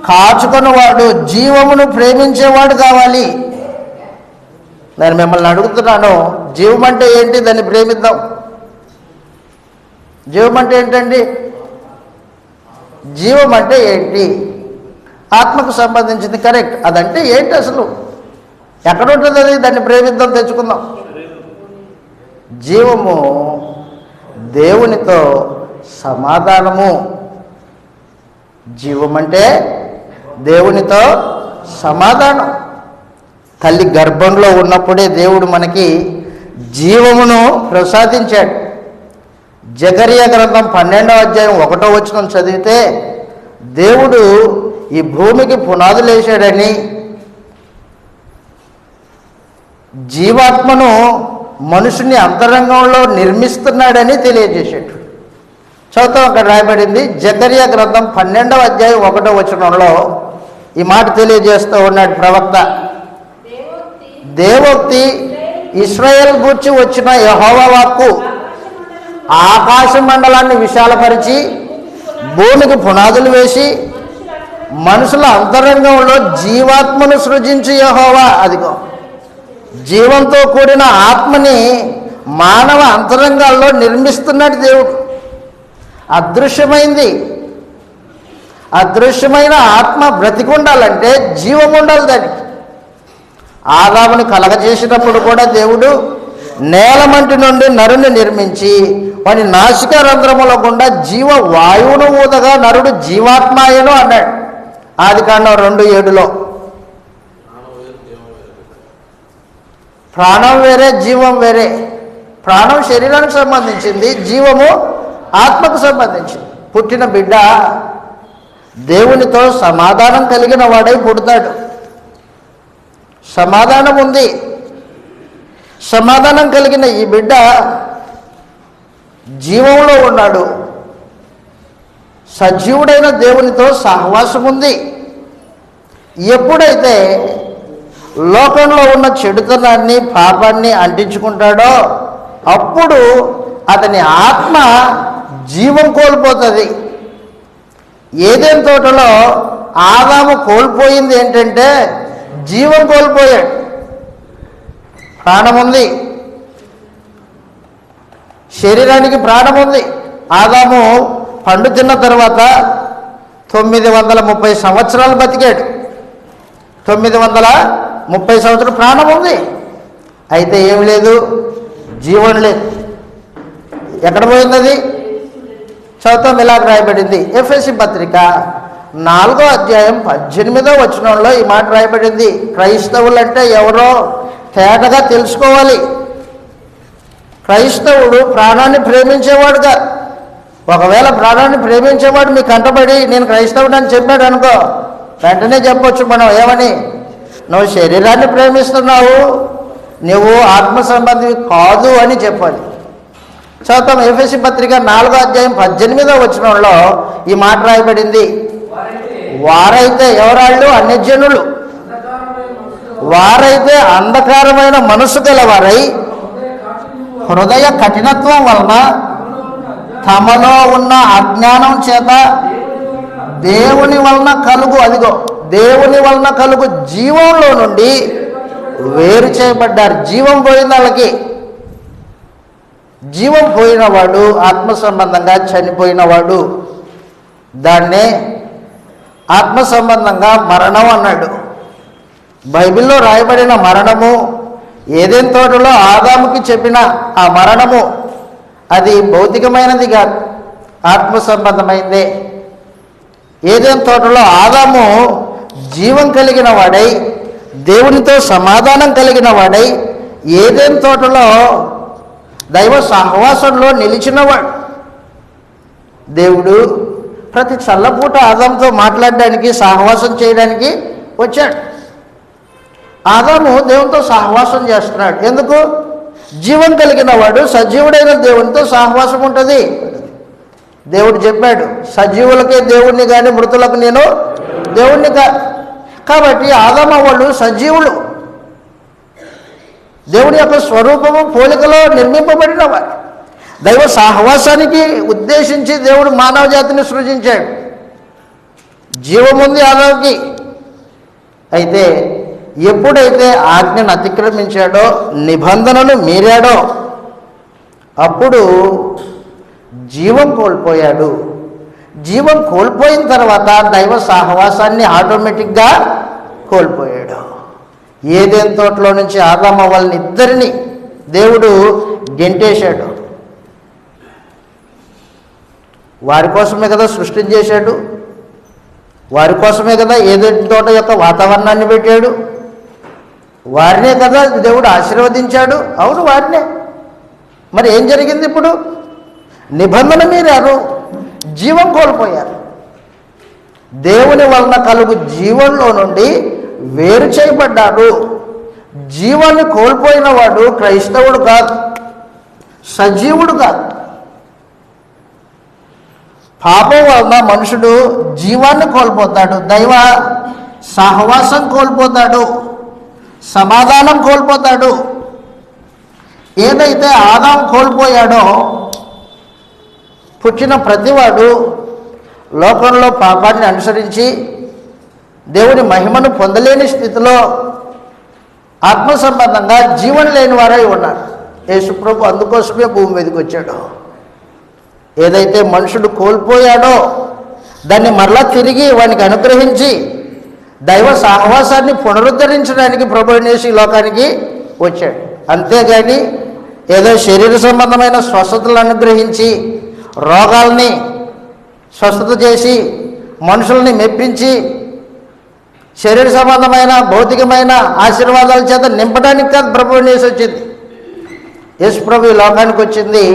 కాచుకున్నవాడు, జీవమును ప్రేమించేవాడు కావాలి. నేను మిమ్మల్ని అడుగుతున్నాను, జీవం అంటే ఏంటి? దాన్ని ప్రేమిద్దాం. జీవం అంటే ఏంటండి? జీవం అంటే ఏంటి? ఆత్మకు సంబంధించింది, కరెక్ట్. అదంటే ఏంటి అసలు? ఎక్కడ ఉంటుంది అది? దాన్ని ప్రేమిద్దాం, తెచ్చుకుందాం. జీవము దేవునితో సమాధానము. జీవం అంటే దేవునితో సమాధానం. తల్లి గర్భంలో ఉన్నప్పుడే దేవుడు మనకి జీవమును ప్రసాదించాడు. జకరియా గ్రంథం 12వ అధ్యాయం 1వ వచనం చదివితే దేవుడు ఈ భూమికి పునాదులు వేసాడని, జీవాత్మను మనుషుని అంతరంగంలో నిర్మిస్తున్నాడని తెలియజేశాడు. చదువుతాం, అక్కడ రాయబడింది జకర్యా గ్రంథం 12వ అధ్యాయం 1వ వచనంలో ఈ మాట తెలియజేస్తూ ఉన్నాడు ప్రవక్త. దేవోక్తి ఇశ్రాయేల్ గూర్చి వచ్చిన యెహోవా వాక్కు ఆకాశ మండలాన్ని విశాలపరిచి భూమికి పునాదులు వేసి మనుషుల అంతరంగంలో జీవాత్మను సృజించి యెహోవా, అదిగో జీవంతో కూడిన ఆత్మని మానవ అంతరంగాల్లో నిర్మిస్తున్నాడు దేవుడు. అదృశ్యమైంది, అదృశ్యమైన ఆత్మ బ్రతికుండాలంటే జీవం ఉండాలి దానికి. ఆదాముని కలగజేసినప్పుడు కూడా దేవుడు నేలమంటి నుండి నరుని నిర్మించి వాని నాసిక రంధ్రముల గుండా జీవ వాయువును ఊదగా నరుడు జీవాత్మాయను అన్నాడు. ఆదికాండం 2:7లో. ప్రాణం వేరే, జీవం వేరే. ప్రాణం శరీరానికి సంబంధించింది, జీవము ఆత్మకు సంబంధించింది. పుట్టిన బిడ్డ దేవునితో సమాధానం కలిగిన వాడై పుడతాడు. సమాధానం ఉంది. సమాధానం కలిగిన ఈ బిడ్డ జీవంలో ఉన్నాడు. సజీవుడైన దేవునితో సహవాసం ఉంది. ఎప్పుడైతే లోకంలో ఉన్న చెడుతనాన్ని, పాపాన్ని అంటించుకుంటాడో అప్పుడు అతని ఆత్మ జీవం కోల్పోతుంది. ఏదైనా తోటలో ఆదాము కోల్పోయింది ఏంటంటే జీవం కోల్పోయాడు. ప్రాణం ఉంది, శరీరానికి ప్రాణం ఉంది. ఆదాము పండు తిన్న తర్వాత 930 సంవత్సరాలు బతికాడు. 930 సంవత్సరాలు ప్రాణం ఉంది, అయితే ఏమి లేదు, జీవం లేదు. ఎక్కడ పోయింది అది? చదువుతాం, ఇలాగ రాయబడింది. ఎఫెసీ పత్రిక 4వ అధ్యాయం 18వ వచనంలో ఈ మాట రాయబడింది. క్రైస్తవులు అంటే ఎవరో తేటగా తెలుసుకోవాలి. క్రైస్తవుడు ప్రాణాన్ని ప్రేమించేవాడుగా. ఒకవేళ ప్రాణాన్ని ప్రేమించేవాడు మీ కంటబడి నేను క్రైస్తవుడు అని చెప్పాడు అనుకో, వెంటనే చెప్పొచ్చు మనం ఏమని, నువ్వు శరీరాన్ని ప్రేమిస్తున్నావు, నువ్వు ఆత్మ సంబంధి కాదు అని చెప్పాలి. చదువుతాం, ఎఫెసీ పత్రిక 4వ అధ్యాయం 18వ వచనంలో ఈ మాట రాయబడింది. వారైతే ఎవరాళ్ళు? అన్యజనులు. వారైతే అంధకారమైన మనసు గలవారై హృదయ కఠినత్వం వలన తమలో ఉన్న అజ్ఞానం చేత దేవుని వలన కలుగు, అదిగో దేవుని వలన కలుగు జీవంలో నుండి వేరు చేయబడ్డారు. జీవం పోయిన వాళ్ళకి, జీవం పోయినవాడు ఆత్మ సంబంధంగా చనిపోయినవాడు. దాన్నే ఆత్మ సంబంధంగా మరణం అన్నాడు. బైబిల్లో రాయబడిన మరణము ఏదైనా తోటలో ఆదాముకి చెప్పిన ఆ మరణము అది భౌతికమైనది కాదు, ఆత్మ సంబంధమైందే. ఏదైనా తోటలో ఆదాము జీవం కలిగిన వాడై దేవునితో సమాధానం కలిగిన వాడై ఏదైనా తోటలో దైవ సహవాసంలో నిలిచినవాడు. దేవుడు ప్రతి చల్లపూట ఆదాముతో మాట్లాడడానికి, సహవాసం చేయడానికి వచ్చాడు. ఆదాము దేవునితో సహవాసం చేస్తున్నాడు. ఎందుకు? జీవం కలిగిన వాడు సజీవుడైన దేవునితో సహవాసం ఉంటుంది. దేవుడు చెప్పాడు, సజీవులకే దేవుణ్ణి కానీ మృతులకు నేను దేవుణ్ణి కాదు. కాబట్టి ఆదాము వాళ్ళు సజీవులు, దేవుని యొక్క స్వరూపము పోలికలో నిర్మింపబడిన వారు. దైవ సహవాసానికి ఉద్దేశించి దేవుడు మానవ జాతిని సృజించాడు. జీవముంది ఆదాముకి. అయితే ఎప్పుడైతే ఆజ్ఞను అతిక్రమించాడో, నిబంధనలు మీరాడో అప్పుడు జీవం కోల్పోయాడు. జీవం కోల్పోయిన తర్వాత దైవ సహవాసాన్ని ఆటోమేటిక్గా కోల్పోయాడు. ఏదైనా తోటలో నుంచి ఆదాము వాళ్ళని ఇద్దరిని దేవుడు గెంటేశాడు. వారి కోసమే కదా సృష్టిని చేశాడు, వారి కోసమే కదా ఏదైనా తోట యొక్క వాతావరణాన్ని పెట్టాడు, వారినే కదా దేవుడు ఆశీర్వదించాడు. అవును, వారినే. మరి ఏం జరిగింది? ఇప్పుడు నిబంధన మీరారు, జీవం కోల్పోయారు. దేవుని వలన కలుగు జీవంలో నుండి వేరు చేయబడ్డాడు. జీవాన్ని కోల్పోయిన వాడు క్రైస్తవుడు కాదు, సజీవుడు కాదు. పాపం వలన మనుషుడు జీవాన్ని కోల్పోతాడు, దైవ సహవాసం కోల్పోతాడు, సమాధానం కోల్పోతాడు. ఏదైతే ఆదాం కోల్పోయాడో, పుట్టిన ప్రతివాడు లోకంలో పాపాన్ని అనుసరించి దేవుని మహిమను పొందలేని స్థితిలో ఆత్మ సంబంధంగా జీవం లేని వారై ఉన్నారు. యేసుప్రభు అందుకోసమే భూమి మీదకి వచ్చాడు. ఏదైతే మనుషుడు కోల్పోయాడో దాన్ని మరలా తిరిగి వానికి అనుగ్రహించి దైవ సహవాసాన్ని పునరుద్ధరించడానికి ప్రభు యేసు ఈ లోకానికి వచ్చాడు. అంతేగాని ఏదో శరీర సంబంధమైన స్వస్థతలు అనుగ్రహించి రోగాల్ని స్వస్థత చేసి మనుషుల్ని మెప్పించి శరీర సంబంధమైన భౌతికమైన ఆశీర్వాదాల చేత నింపడానికి కాదు ప్రభు యేసు వచ్చింది. యేసు ప్రభు ఈ లోకానికి వచ్చింది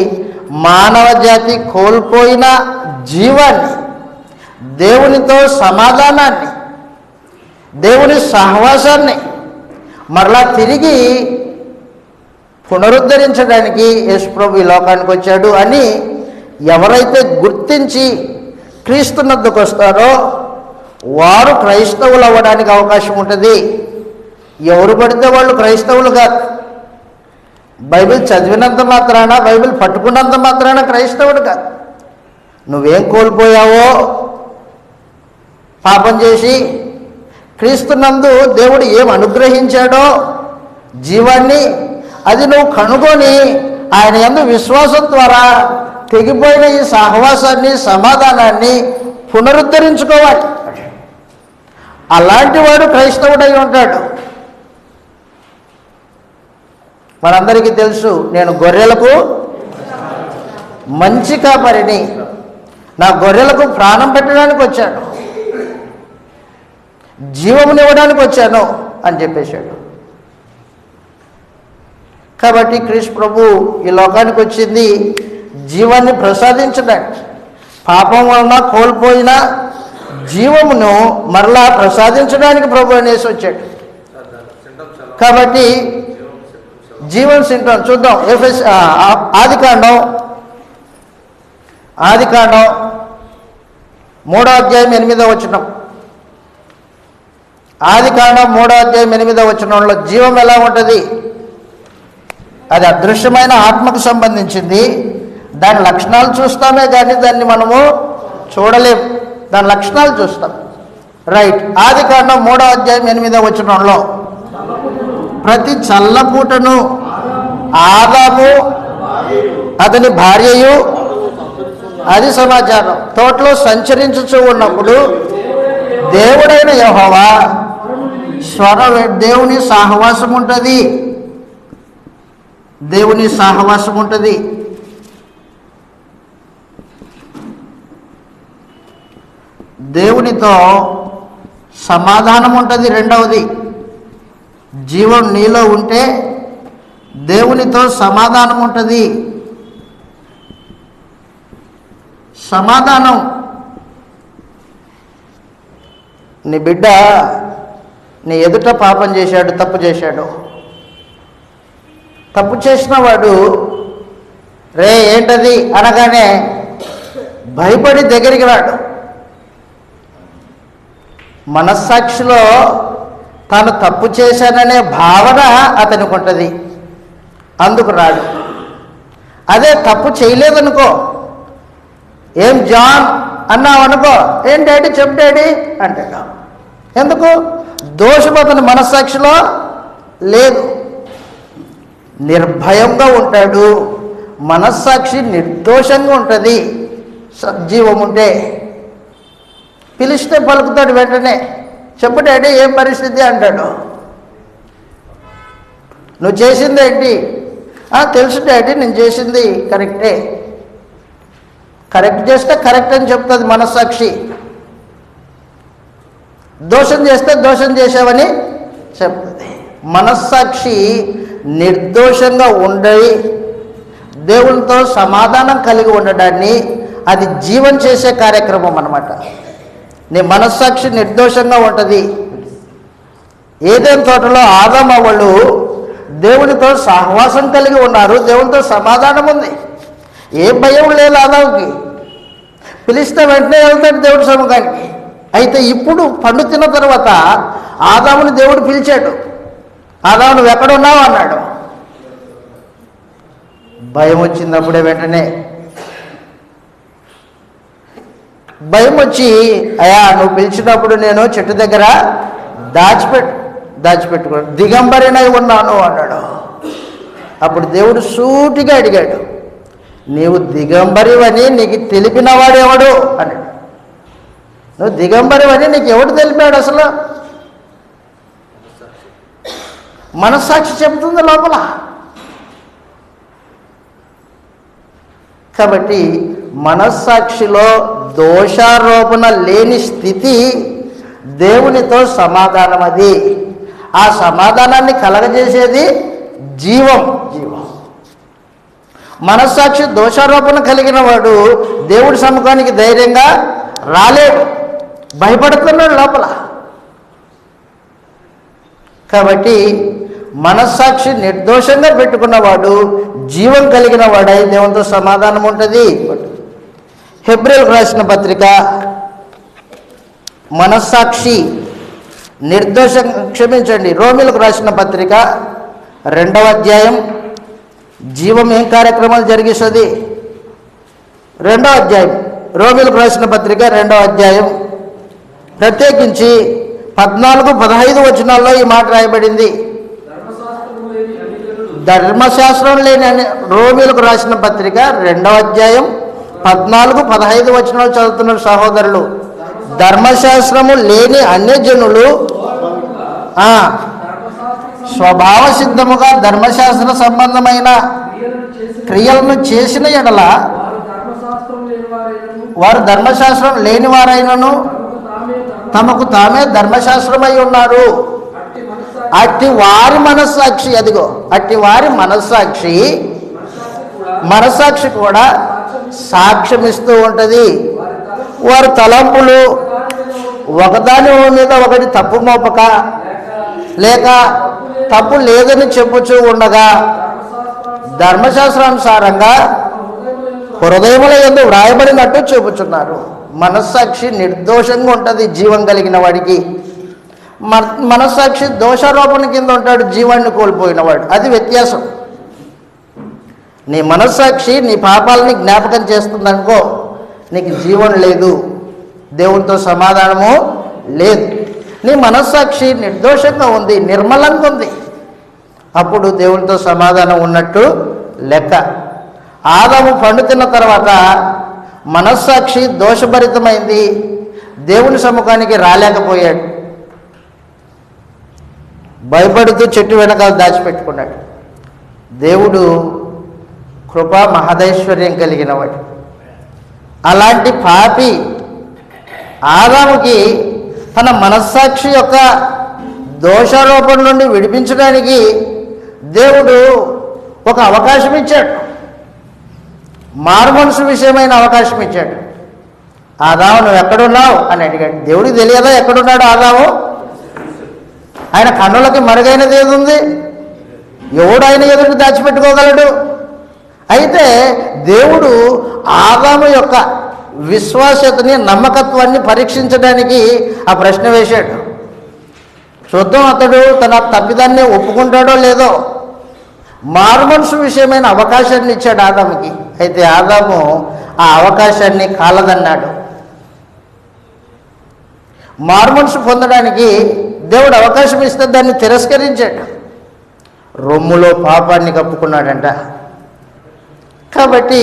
మానవ జాతి కోల్పోయిన జీవాన్ని, దేవునితో సమాధానాన్ని, దేవుని సహవాసాన్ని మరలా తిరిగి పునరుద్ధరించడానికి యేసు ప్రభు ఈ లోకానికి వచ్చాడు అని ఎవరైతే గుర్తించి క్రీస్తునద్దకు వస్తారో వారు క్రైస్తవులు అవ్వడానికి అవకాశం ఉంటుంది. ఎవరు పడితే వాళ్ళు క్రైస్తవులు కాదు. బైబిల్ చదివినంత మాత్రాన, బైబిల్ పట్టుకున్నంత మాత్రాన క్రైస్తవుడు కాదు. నువ్వేం కోల్పోయావో పాపం చేసి, క్రీస్తునందు దేవుడు ఏం అనుగ్రహించాడో జీవాన్ని, అది నువ్వు కనుగొని ఆయన యందు విశ్వాసం ద్వారా తెగిపోయిన ఈ సహవాసాన్ని, సమాధానాన్ని పునరుద్ధరించుకోవాలి. అలాంటి వాడు క్రైస్తవుడై ఉంటాడు. మనందరికీ తెలుసు, నేను గొర్రెలకు మంచి కాపరిని, నా గొర్రెలకు ప్రాణం పెట్టడానికి వచ్చాను, జీవమునివ్వడానికి వచ్చాను అని చెప్పేశాడు. కాబట్టి క్రీస్తు ప్రభు ఈ లోకానికి వచ్చింది జీవాన్ని ప్రసాదించడానికి, పాపం వలన కోల్పోయిన జీవమును మరలా ప్రసాదించడానికి ప్రభు అనేసి వచ్చాడు. కాబట్టి జీవం సింటం చూద్దాం. ఆదికాండం 3వ అధ్యాయం 8వ వచనం. ఆదికాండం 3వ అధ్యాయం 8వ వచనంలో జీవం ఎలా ఉంటుంది? అది అదృశ్యమైన ఆత్మకు సంబంధించింది. దాని లక్షణాలు చూస్తామే కానీ దాన్ని మనము చూడలేము. దాని లక్షణాలు చూస్తాం. రైట్. ఆదికాండం 3వ అధ్యాయం 8వ వచనంలో ప్రతి చల్లపూటను ఆదాము అతని భార్యయు, అది సమాచారం, తోటలో సంచరించుచూ ఉన్నప్పుడు దేవుడైన యెహోవా దేవుని సహవాసం ఉంటుంది. దేవుని సహవాసం ఉంటుంది. దేవునితో సమాధానం ఉంటుంది. రెండవది, జీవం నీలో ఉంటే దేవునితో సమాధానం ఉంటుంది. సమాధానం, నీ బిడ్డ నీ ఎదుట పాపం చేశాడు, తప్పు చేశాడు. తప్పు చేసిన వాడు రే ఏంటది అనగానే భయపడి దగ్గరికి రాడు. మనస్సాక్షిలో తాను తప్పు చేశాననే భావన అతనికి ఉంటుంది, అందుకు రాడు. అదే తప్పు చేయలేదనుకో, ఏం జాన్ అన్నావు అనుకో, ఏం డాడీ చెప్పు డాడీ అంటాడు. ఎందుకు? దోషం అతని మనస్సాక్షిలో లేదు. నిర్భయంగా ఉంటాడు. మనస్సాక్షి నిర్దోషంగా ఉంటుంది. సజీవం ఉంటే పిలిస్తే పలుకుతాడు వెంటనే. చెప్పు డాడీ ఏం పరిస్థితి అంటాడు. నువ్వు చేసింది ఏంటి? తెలుసు డాడీ నేను చేసింది కరెక్టే. కరెక్ట్ చేస్తే కరెక్ట్ అని చెప్తుంది మనస్సాక్షి. దోషం చేస్తే దోషం చేసావని చెప్తుంది. మనస్సాక్షి నిర్దోషంగా ఉండి దేవునితో సమాధానం కలిగి ఉండడాన్ని అది జీవం చేసే కార్యక్రమం అన్నమాట. నీ మనస్సాక్షి నిర్దోషంగా ఉంటుంది. ఏదైనా తోటలో ఆదాము అవ్వలు దేవునితో సహవాసం కలిగి ఉన్నారు, దేవునితో సమాధానం ఉంది, ఏ భయం లేదు ఆదాముకి. పిలిస్తే వెంటనే వెళ్తాడు దేవుడి సముఖానికి. అయితే ఇప్పుడు పండు తిన్న తర్వాత ఆదాముని దేవుడు పిలిచాడు. ఆదాము నువ్వు ఎక్కడున్నావు అన్నాడు. భయం వచ్చినప్పుడే వెంటనే భయం వచ్చి, అయ్యా నువ్వు పిలిచినప్పుడు నేను చెట్టు దగ్గర దాచిపెట్టుకున్నాను, దిగంబరినై ఉన్నాను అన్నాడు. అప్పుడు దేవుడు సూటిగా అడిగాడు, నీవు దిగంబరివని నీకు తెలిపినవాడు ఎవడు అన్నాడు. నువ్వు దిగంబరివని నీకు ఎవడు తెలిపాడు? అసలు మనస్సాక్షి చెబుతుంది లోపల. కాబట్టి మనస్సాక్షిలో దోషారోపణ లేని స్థితి దేవునితో సమాధానం. అది ఆ సమాధానాన్ని కలగజేసేది జీవం. మనస్సాక్షి దోషారోపణ కలిగిన వాడు దేవుడి సముఖానికి ధైర్యంగా రాలేడు, భయపడుతున్నాడు లోపల. కాబట్టి మనస్సాక్షి నిర్దోషంగా పెట్టుకున్నవాడు జీవం కలిగిన వాడై దేవునితో సమాధానం ఉంటుంది. హెబ్రీయులకు రాసిన పత్రిక మనస్సాక్షి నిర్దోషం, రోమీయులకు రాసిన పత్రిక 2వ అధ్యాయం జీవం ఏం కార్యక్రమాలు జరిగిస్తుంది. 2వ అధ్యాయం రోమీయులకు రాసిన పత్రిక 2వ అధ్యాయం ప్రత్యేకించి 14-15 వచనాల్లో ఈ మాట రాయబడింది. ధర్మశాస్త్రం లేని రోమీయులకు రాసిన పత్రిక 2వ అధ్యాయం 14-15 వచనాలు చదువుతున్నారు సహోదరులు. ధర్మశాస్త్రము లేని అన్యజనులు స్వభావ సిద్ధముగా ధర్మశాస్త్ర సంబంధమైన క్రియలను చేసిన ఎడల వారు ధర్మశాస్త్రం లేని వారైనను తమకు తామే ధర్మశాస్త్రమై ఉన్నారు. అట్టి వారి మనస్సాక్షి, అదిగో అట్టి వారి మనస్సాక్షి కూడా సాక్ష్యమిస్తూ ఉంటుంది. వారి తలంపులు ఒకదాని మీద ఒకటి తప్పు మోపక లేక తప్పు లేదని చెప్పుచూ ఉండగా ధర్మశాస్త్రానుసారంగా హృదయముల యందు వ్రాయబడినట్టు చెబుతున్నారు. మనస్సాక్షి నిర్దోషంగా ఉంటుంది జీవం కలిగిన వాడికి. మనస్సాక్షి దోషారోపణ కింద ఉంటాడు జీవాన్ని కోల్పోయినవాడు. అది వ్యత్యాసం. నీ మనస్సాక్షి నీ పాపాలని జ్ఞాపకం చేస్తుందనుకో, నీకు జీవం లేదు, దేవునితో సమాధానము లేదు. నీ మనస్సాక్షి నిర్దోషంగా ఉంది, నిర్మలంగా ఉంది, అప్పుడు దేవునితో సమాధానం ఉన్నట్టు లెక్క. ఆదాము పండు తిన్న తర్వాత మనస్సాక్షి దోషభరితమైంది, దేవుని సముఖానికి రాలేకపోయాడు, భయపడుతూ చెట్టు వెనకాల దాచిపెట్టుకున్నాడు. దేవుడు కృపా మహదైశ్వర్యం కలిగినవాడు. అలాంటి పాపి ఆదాముకి తన మనస్సాక్షి యొక్క దోషారోపణ నుండి విడిపించడానికి దేవుడు ఒక అవకాశం ఇచ్చాడు, మారుమనసు విషయమైన అవకాశం ఇచ్చాడు. ఆదాము నువ్వు ఎక్కడున్నావు అని అడిగాడు. దేవుడికి తెలియదా ఎక్కడున్నాడు ఆదాము? ఆయన కన్నులకి మరుగైనది ఏది ఉంది? ఎవడు ఆయన ఎదురు దాచిపెట్టుకోగలడు? అయితే దేవుడు ఆదాము యొక్క విశ్వాసతని, నమ్మకత్వాన్ని పరీక్షించడానికి ఆ ప్రశ్న వేశాడు. చూద్దాం అతడు తన తప్పిదాన్ని ఒప్పుకుంటాడో లేదో. మారుమనసు విషయమైన అవకాశాన్ని ఇచ్చాడు ఆదాముకి. అయితే ఆదాము ఆ అవకాశాన్ని కాలదన్నాడు. మారుమనసు పొందడానికి దేవుడు అవకాశం ఇస్తే దాన్ని తిరస్కరించాడు. రొమ్ములో పాపాన్ని కప్పుకున్నాడంట. కాబట్టి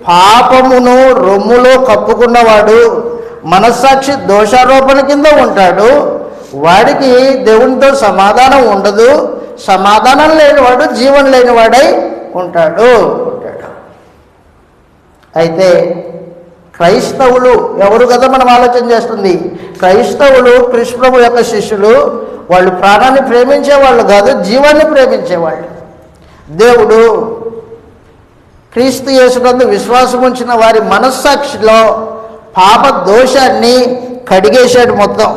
పాపమును రొమ్ములో కప్పుకున్నవాడు మనస్సాక్షి దోషారోపణ కింద ఉంటాడు. వాడికి దేవునితో సమాధానం ఉండదు. సమాధానం లేనివాడు జీవం లేనివాడై ఉంటాడు. అయితే క్రైస్తవులు ఎవరు కదా మనం ఆలోచన చేస్తుంది. క్రైస్తవులు కృష్ణప్రభు యొక్క శిష్యులు. వాళ్ళు ప్రాణాన్ని ప్రేమించేవాళ్ళు కాదు, జీవాన్ని ప్రేమించేవాళ్ళు. దేవుడు క్రీస్తు యేసునందు విశ్వాసం ఉంచిన వారి మనస్సాక్షిలో పాప దోషాన్ని కడిగేశాడు మొత్తం.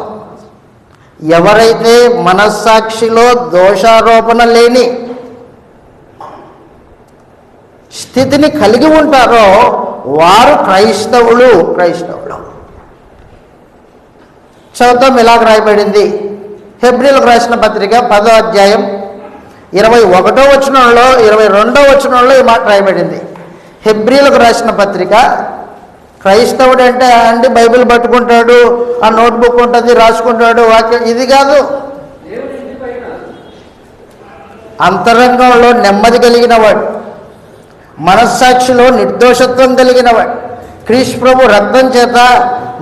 ఎవరైతే మనస్సాక్షిలో దోషారోపణ లేని స్థితిని కలిగి ఉంటారో వారు క్రైస్తవులు. చదువుతాం, ఇలాగ రాయబడింది. హెబ్రీలకు రాసిన పత్రిక 10వ అధ్యాయం 21వ వచనంలో 22వ వచనంలో ఈ మాట రాయబడింది. హెబ్రీలకు రాసిన పత్రిక, క్రైస్తవుడు అంటే అండి బైబిల్ పట్టుకుంటాడు, ఆ నోట్బుక్ ఉంటుంది, రాసుకుంటాడు వాక్యం, ఇది కాదు. అంతరంగంలో నెమ్మది కలిగిన వాడు, మనస్సాక్షిలో నిర్దోషత్వం కలిగిన వాడు, క్రీస్తు ప్రభు రక్తం చేత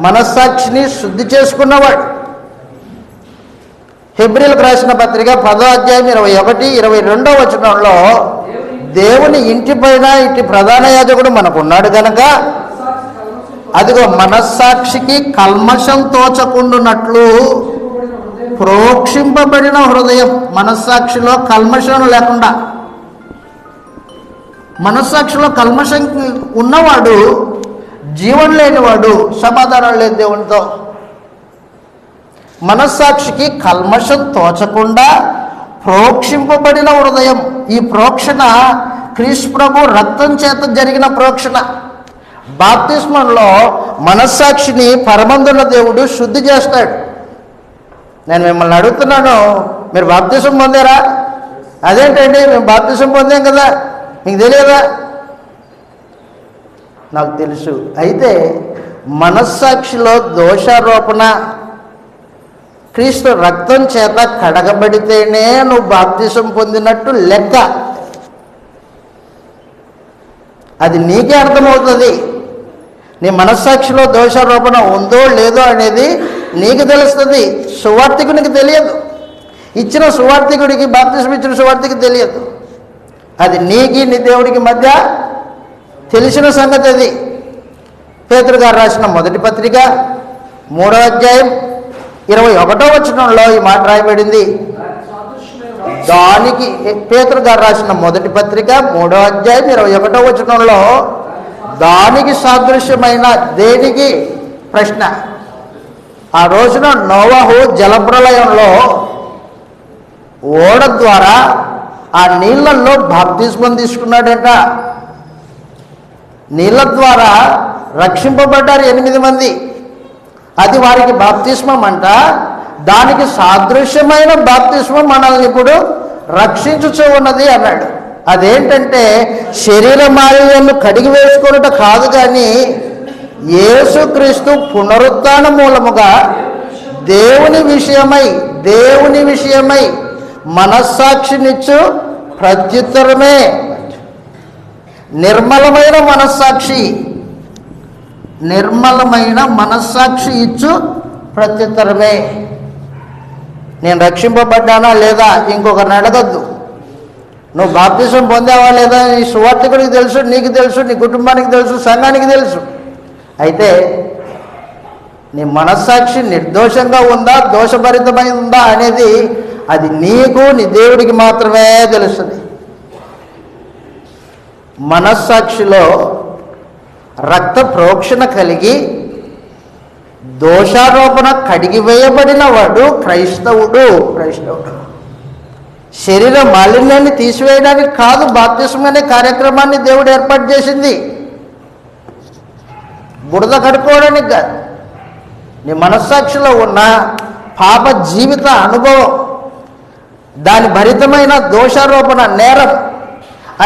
మనస్సాక్షిని శుద్ధి చేసుకున్నవాడు. హెబ్రీలకు రాసిన పత్రిక 10వ అధ్యాయం 21, 22వ వచనంలో దేవుని ఇంటి పైన ఇటు ప్రధాన యాజకుడు మనకున్నాడు కనుక అదిగో మనస్సాక్షికి కల్మషం తోచకుండునట్లు ప్రోక్షింపబడిన హృదయం. మనస్సాక్షిలో కల్మషం లేకుండా, మనస్సాక్షిలో కల్మషం ఉన్నవాడు జీవం లేనివాడు, సమాధానం లేదు దేవునితో. మనస్సాక్షికి కల్మషం తోచకుండా ప్రోక్షింపబడిన హృదయం. ఈ ప్రోక్షణ క్రీస్తు ప్రభు రక్తం చేత జరిగిన ప్రోక్షణ. బాప్తిస్మంలో మనస్సాక్షిని పరమందున్న దేవుడు శుద్ధి చేస్తాడు. నేను మిమ్మల్ని అడుగుతున్నాను, మీరు బాప్తిసం పొందారా? అదేంటండి మేము బాప్తిసం పొందాం కదా, మీకు తెలియదా? నాకు తెలుసు. అయితే మనస్సాక్షిలో దోషారోపణ క్రీస్తు రక్తం చేత కడగబడితేనే నువ్వు బాప్తిసం పొందినట్టు లెక్క. అది నీకే అర్థమవుతుంది. నీ మనస్సాక్షిలో దోషారోపణ ఉందో లేదో అనేది నీకు తెలుస్తుంది, సువార్థికునికి తెలియదు. ఇచ్చిన సువార్థికుడికి, బాప్తిసం ఇచ్చిన సువార్థికి తెలియదు. అది నీకి నీ దేవుడికి మధ్య తెలిసిన సంగతి. అది పేతురు గారు రాసిన మొదటి పత్రిక 3వ అధ్యాయం 21వ వచనంలో ఈ మాట రాయబడింది. దానికి పేతురు గారు రాసిన మొదటి పత్రిక 3వ అధ్యాయం 21వ వచనంలో దానికి సాదృశ్యమైన దేనికి ప్రశ్న. ఆ రోజున నోవహు జలప్రలయంలో ఓడ ద్వారా ఆ నీళ్లలో బాప్తిస్మం తీసుకున్నాడట. నీళ్ళ ద్వారా రక్షింపబడ్డారు 8 మంది. అది వారికి బాప్తిస్మం అంట. దానికి సాదృశ్యమైన బాప్తిస్మం మనల్ని ఇప్పుడు రక్షించుచూ ఉన్నది అన్నాడు. అదేంటంటే శరీర మాలిన్యాలను కడిగి వేసుకున్నట్టు కాదు, కానీ యేసుక్రీస్తు పునరుత్థాన మూలముగా దేవుని విషయమై మనస్సాక్షినిచ్చు ప్రత్యుత్తరమే. నిర్మలమైన మనస్సాక్షి ఇచ్చు ప్రత్యుత్తరమే. నేను రక్షింపబడ్డానా లేదా ఇంకొకరిని అడగద్దు. నువ్వు బాప్తిసం పొందావా లేదా నీ సువార్థికుడికి తెలుసు, నీకు తెలుసు, నీ కుటుంబానికి తెలుసు, సంఘానికి తెలుసు. అయితే నీ మనస్సాక్షి నిర్దోషంగా ఉందా, దోషభరితమై ఉందా అనేది అది నీకు నీ దేవుడికి మాత్రమే తెలుస్తుంది. మనస్సాక్షిలో రక్త ప్రోక్షణ కలిగి దోషారోపణ కడిగివేయబడిన వాడు క్రైస్తవుడు. శరీర మాలిన్యాన్ని తీసివేయడానికి కాదు బాప్తిసం అనే కార్యక్రమాన్ని దేవుడు ఏర్పాటు చేసింది, బురద కడుక్కోవడానికి కాదు. నీ మనస్సాక్షిలో ఉన్న పాప జీవిత అనుభవం, దాని భరితమైన దోషారోపణ నేరం,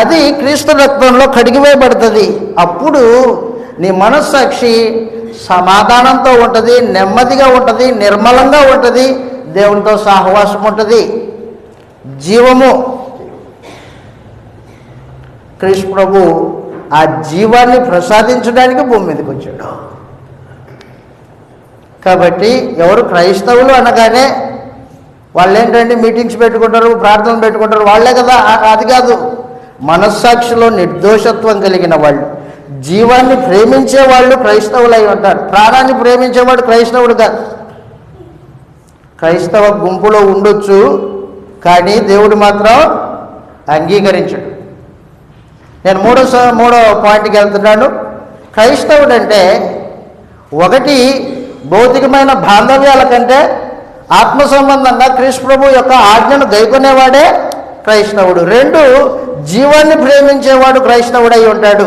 అది క్రీస్తు రక్తంలో కడిగివేయబడుతుంది. అప్పుడు నీ మనస్సాక్షి సమాధానంతో ఉంటుంది, నెమ్మదిగా ఉంటుంది, నిర్మలంగా ఉంటుంది, దేవునితో సహవాసం ఉంటుంది, జీవము. క్రీస్తు ప్రభు ఆ జీవాన్ని ప్రసాదించడానికి భూమి మీదకి వచ్చాడు. కాబట్టి ఎవరు క్రైస్తవులు అనగానే వాళ్ళు ఏంటంటే మీటింగ్స్ పెట్టుకుంటారు, ప్రార్థనలు పెట్టుకుంటారు, వాళ్ళే కదా. అది కాదు. మనస్సాక్షిలో నిర్దోషత్వం కలిగిన వాళ్ళు, జీవాన్ని ప్రేమించే వాళ్ళు క్రైస్తవులు అయి ఉంటారు. ప్రాణాన్ని ప్రేమించేవాడు క్రైస్తవుడు కాదు. క్రైస్తవ గుంపులో ఉండొచ్చు, కానీ దేవుడు మాత్రం అంగీకరించడు. నేను మూడో పాయింట్కి వెళ్తున్నాను. క్రైస్తవుడు అంటే ఒకటి భౌతికమైన బాంధవ్యాల కంటే ఆత్మ సంబంధంగా క్రీస్తు ప్రభు యొక్క ఆజ్ఞను గైకొనేవాడే క్రైస్తవుడు. 2, జీవాన్ని ప్రేమించేవాడు క్రైస్తవుడై ఉంటాడు.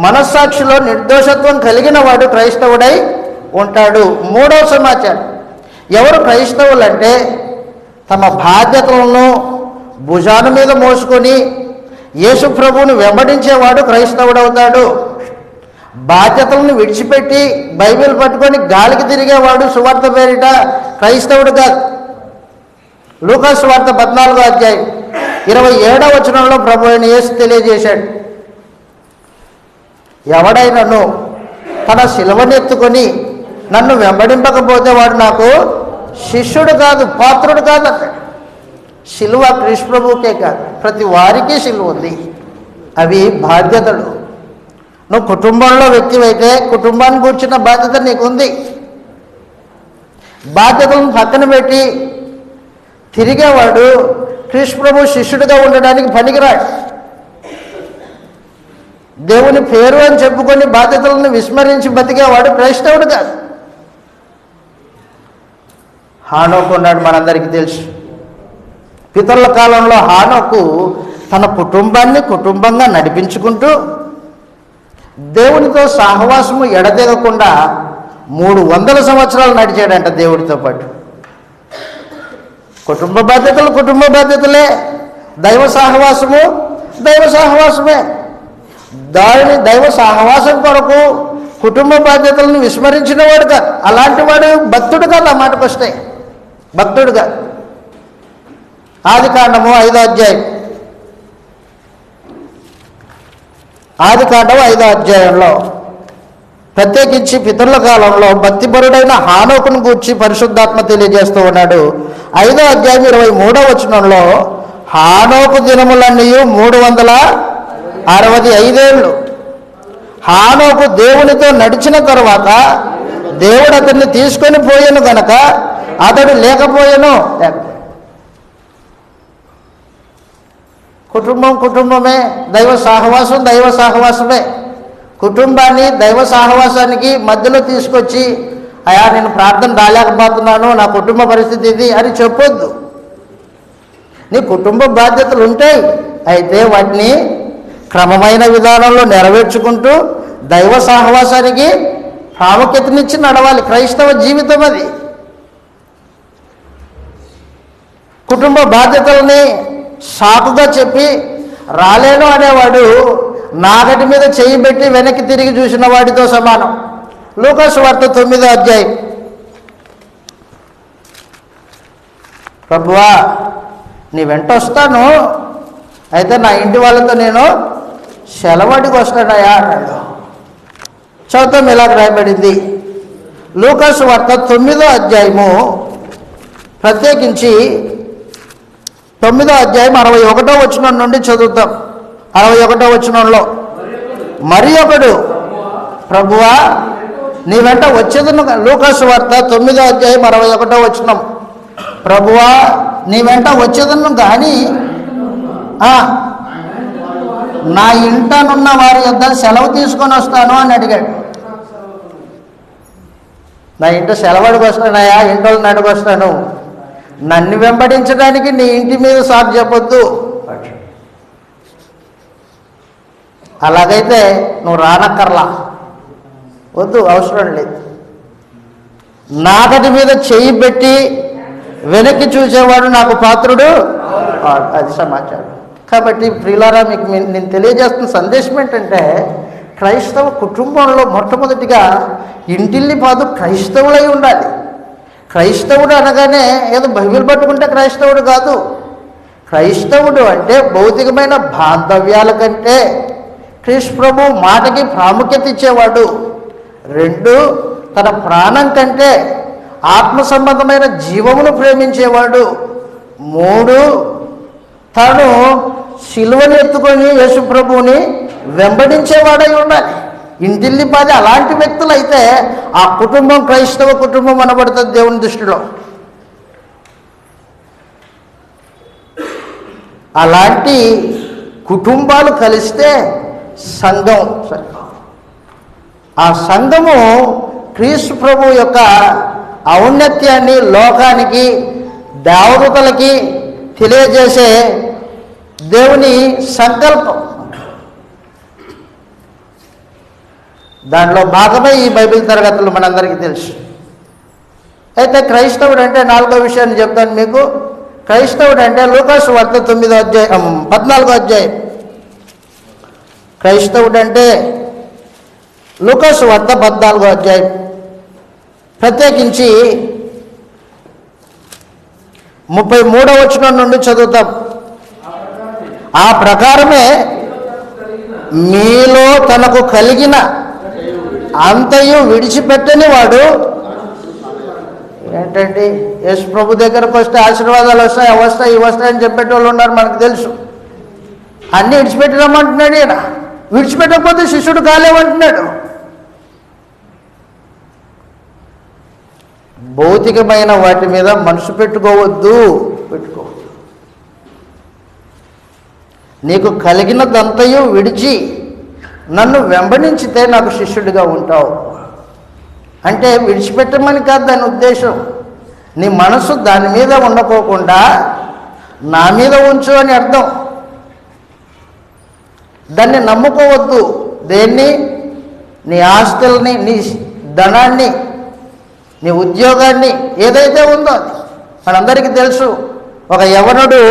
మనస్సాక్షిలో నిర్దోషత్వం కలిగిన వాడు క్రైస్తవుడై ఉంటాడు. 3వ సమాచారం, ఎవరు క్రైస్తవులంటే తమ బాధ్యతలను భుజాల మీద మోసుకొని యేసు ప్రభువుని వెంబడించేవాడు క్రైస్తవుడవుతాడు. బాధ్యతలను విడిచిపెట్టి బైబిల్ పట్టుకొని గాలికి తిరిగేవాడు సువార్త పేరిట క్రైస్తవుడు కాదు. లూకా సువార్త 14వ అధ్యాయం 27వ వచనంలో ప్రభు అయిన యేసు తెలియజేశాడు, ఎవడైనను తన శిలువనెత్తుకొని నన్ను వెంబడింపకపోతే వాడు నాకు శిష్యుడు కాదు, పాత్రుడు కాదు అన్నాడు. శిలువ క్రీస్తు ప్రభువుకే కాదు, ప్రతి వారికి శిలువ ఉంది. అవి బాధ్యతలు. నువ్వు కుటుంబంలో వ్యక్తివైతే కుటుంబాన్ని కూర్చున్న బాధ్యత నీకుంది. బాధ్యతలను పక్కన పెట్టి తిరిగేవాడు క్రీస్తు ప్రభు శిష్యుడిగా ఉండడానికి పనికిరాడు. దేవుని పేరు అని చెప్పుకొని బాధ్యతలను విస్మరించి బతికేవాడు క్రైస్తవుడు కాదు. హానోకు ఉన్నాడు, మనందరికీ తెలుసు. పితరుల కాలంలో హానోకు తన కుటుంబాన్ని కుటుంబంగా నడిపించుకుంటూ దేవునితో సహవాసము ఎడతెగకుండా 300 సంవత్సరాలు నడిచాడంట దేవుడితో పాటు. కుటుంబ బాధ్యతలు కుటుంబ బాధ్యతలే, దైవ సహవాసము దైవ సహవాసమే. దానిని దైవ సహవాసం కొరకు కుటుంబ బాధ్యతలను విస్మరించిన వాడు కాదు. అలాంటి వాడు భక్తుడు కాదు. ఆ మాటకు వస్తే భక్తుడు కాదు. ఆదికాండము 5వ అధ్యాయం, ఆదికాండం 5వ అధ్యాయంలో ప్రత్యేకించి పితరుల కాలంలో భక్తిపరుడైన హానోకును గూర్చి పరిశుద్ధాత్మ తెలియజేస్తూ ఉన్నాడు. 5వ అధ్యాయం 23వ వచనంలో హానోకు దినములన్నీ 365 ఏళ్ళు. హానోకు దేవునితో నడిచిన తరువాత దేవుడు అతన్ని తీసుకొని పోయాను గనక అతడు లేకపోయాను. కుటుంబం కుటుంబమే, దైవ సహవాసం దైవ సహవాసమే. కుటుంబాన్ని దైవ సహవాసానికి మధ్యలో తీసుకొచ్చి అయా నేను ప్రార్థన రాలేకపోతున్నాను, నా కుటుంబ పరిస్థితి ఇది అని చెప్పొద్దు. నీ కుటుంబ బాధ్యతలు ఉంటాయి, అయితే వాటిని క్రమమైన విధానంలో నెరవేర్చుకుంటూ దైవ సహవాసానికి ప్రాముఖ్యతనిచ్చి నడవాలి. క్రైస్తవ జీవితం అది. కుటుంబ బాధ్యతల్ని సాకుగా చెప్పి రాలేను అనేవాడు నాగటి మీద చేయి పెట్టి వెనక్కి తిరిగి చూసిన వాడితో సమానం. లూకా సువార్త 9వ అధ్యాయం, ప్రభువా నీ వెంట వస్తాను, అయితే నా ఇంటి వాళ్ళతో నేను సెలవడికి వస్తానయా అన్నాడు. చదువుతాం ఇలా రాయబడింది. లూకా సువార్త 9వ అధ్యాయము ప్రత్యేకించి 9వ అధ్యాయం 61వ వచనం నుండి చదువుతాం. 61వ వచనంలో మరి ఒకడు ప్రభువా నీ వెంట వచ్చేదను. లూకా సువార్త 9వ అధ్యాయం 61వ వచనం, ప్రభువా నీ వెంట వచ్చేదను కానీ నా ఇంటనున్న వారి యొద్ద సెలవు తీసుకొని వస్తాను అని అడిగాడు. నా ఇంట సెలవుడికి వస్తానయా, ఇంటోళ్ళని అడిగొస్తాను, నన్ను వెంబడించడానికి నీ ఇంటి మీద సాకు చెప్పొద్దు. అలాగైతే నువ్వు రానక్కర్లా, వద్దు, అవసరం లేదు. నాగటి మీద చెయ్యి పెట్టి వెనక్కి చూసేవాడు నాకు పాత్రుడు, అది సమాచారం. కాబట్టి ప్రియులారా, మీకు నేను తెలియజేస్తున్న సందేశం ఏంటంటే, క్రైస్తవ కుటుంబంలో మొట్టమొదటిగా ఇంటిల్లి పాదు క్రైస్తవులై ఉండాలి. క్రైస్తవుడు అనగానే ఏదో బైబిల్ పట్టుకుంటే క్రైస్తవుడు కాదు. క్రైస్తవుడు అంటే భౌతికమైన బాంధవ్యాల కంటే క్రీస్తు ప్రభు మాటకి ప్రాముఖ్యత ఇచ్చేవాడు. 2, తన ప్రాణం కంటే ఆత్మ సంబంధమైన జీవమును ప్రేమించేవాడు. 3, తను శిలువను ఎత్తుకొని యేసు ప్రభువుని వెంబడించేవాడై ఉండాలి. ఇంటిల్లిపాది అలాంటి వ్యక్తులు అయితే ఆ కుటుంబం క్రైస్తవ కుటుంబం అనబడుతుంది దేవుని దృష్టిలో. అలాంటి కుటుంబాలు కలిస్తే సంఘం. ఆ సంఘము క్రీస్తు ప్రభు యొక్క ఔన్నత్యాన్ని లోకానికి దేవదూతలకి తెలియజేసే దేవుని సంకల్పం. దాంట్లో భాగమే ఈ బైబిల్ తరగతులు మనందరికీ తెలుసు. అయితే క్రైస్తవుడు అంటే 4వ విషయాన్ని చెప్తాను మీకు. క్రైస్తవుడు అంటే లూకాసు వార్త 9వ అధ్యాయం 14వ అధ్యాయం. క్రైస్తవుడు అంటే లూకాసు వార్త 14వ అధ్యాయం. ప్రత్యేకించి 33వ వచనం నుండి చదువుతాం. ఆ ప్రకారమే మీలో తనకు కలిగిన అంతయు విడిచిపెట్టని వాడు. ఏంటండి, యేసు ప్రభు దగ్గరకు వస్తే ఆశీర్వాదాలు వస్తాయి, అవి వస్తాయి, ఇవి వస్తాయని చెప్పేటోళ్ళు ఉన్నారు, మనకు తెలుసు. అన్నీ విడిచిపెట్టడమంటున్నాడు ఈయన. విడిచిపెట్టకపోతే శిష్యుడు కాలేమంటున్నాడు. భౌతికమైన వాటి మీద మనసు పెట్టుకోవద్దు. నీకు కలిగినదంతయు విడిచి నన్ను వెంబడించితే నాకు శిష్యుడిగా ఉంటావు అంటే విడిచిపెట్టమని కాదు దాని ఉద్దేశం. నీ మనసు దాని మీద ఉండకోకుండా నా మీద ఉంచు అని అర్థం. దాన్ని నమ్ముకోవద్దు. దేన్ని? నీ ఆస్తుల్ని, నీ ధనాన్ని, నీ ఉద్యోగాన్ని, ఏదైతే ఉందో అది. మనందరికీ తెలుసు. ఒక యవనుడు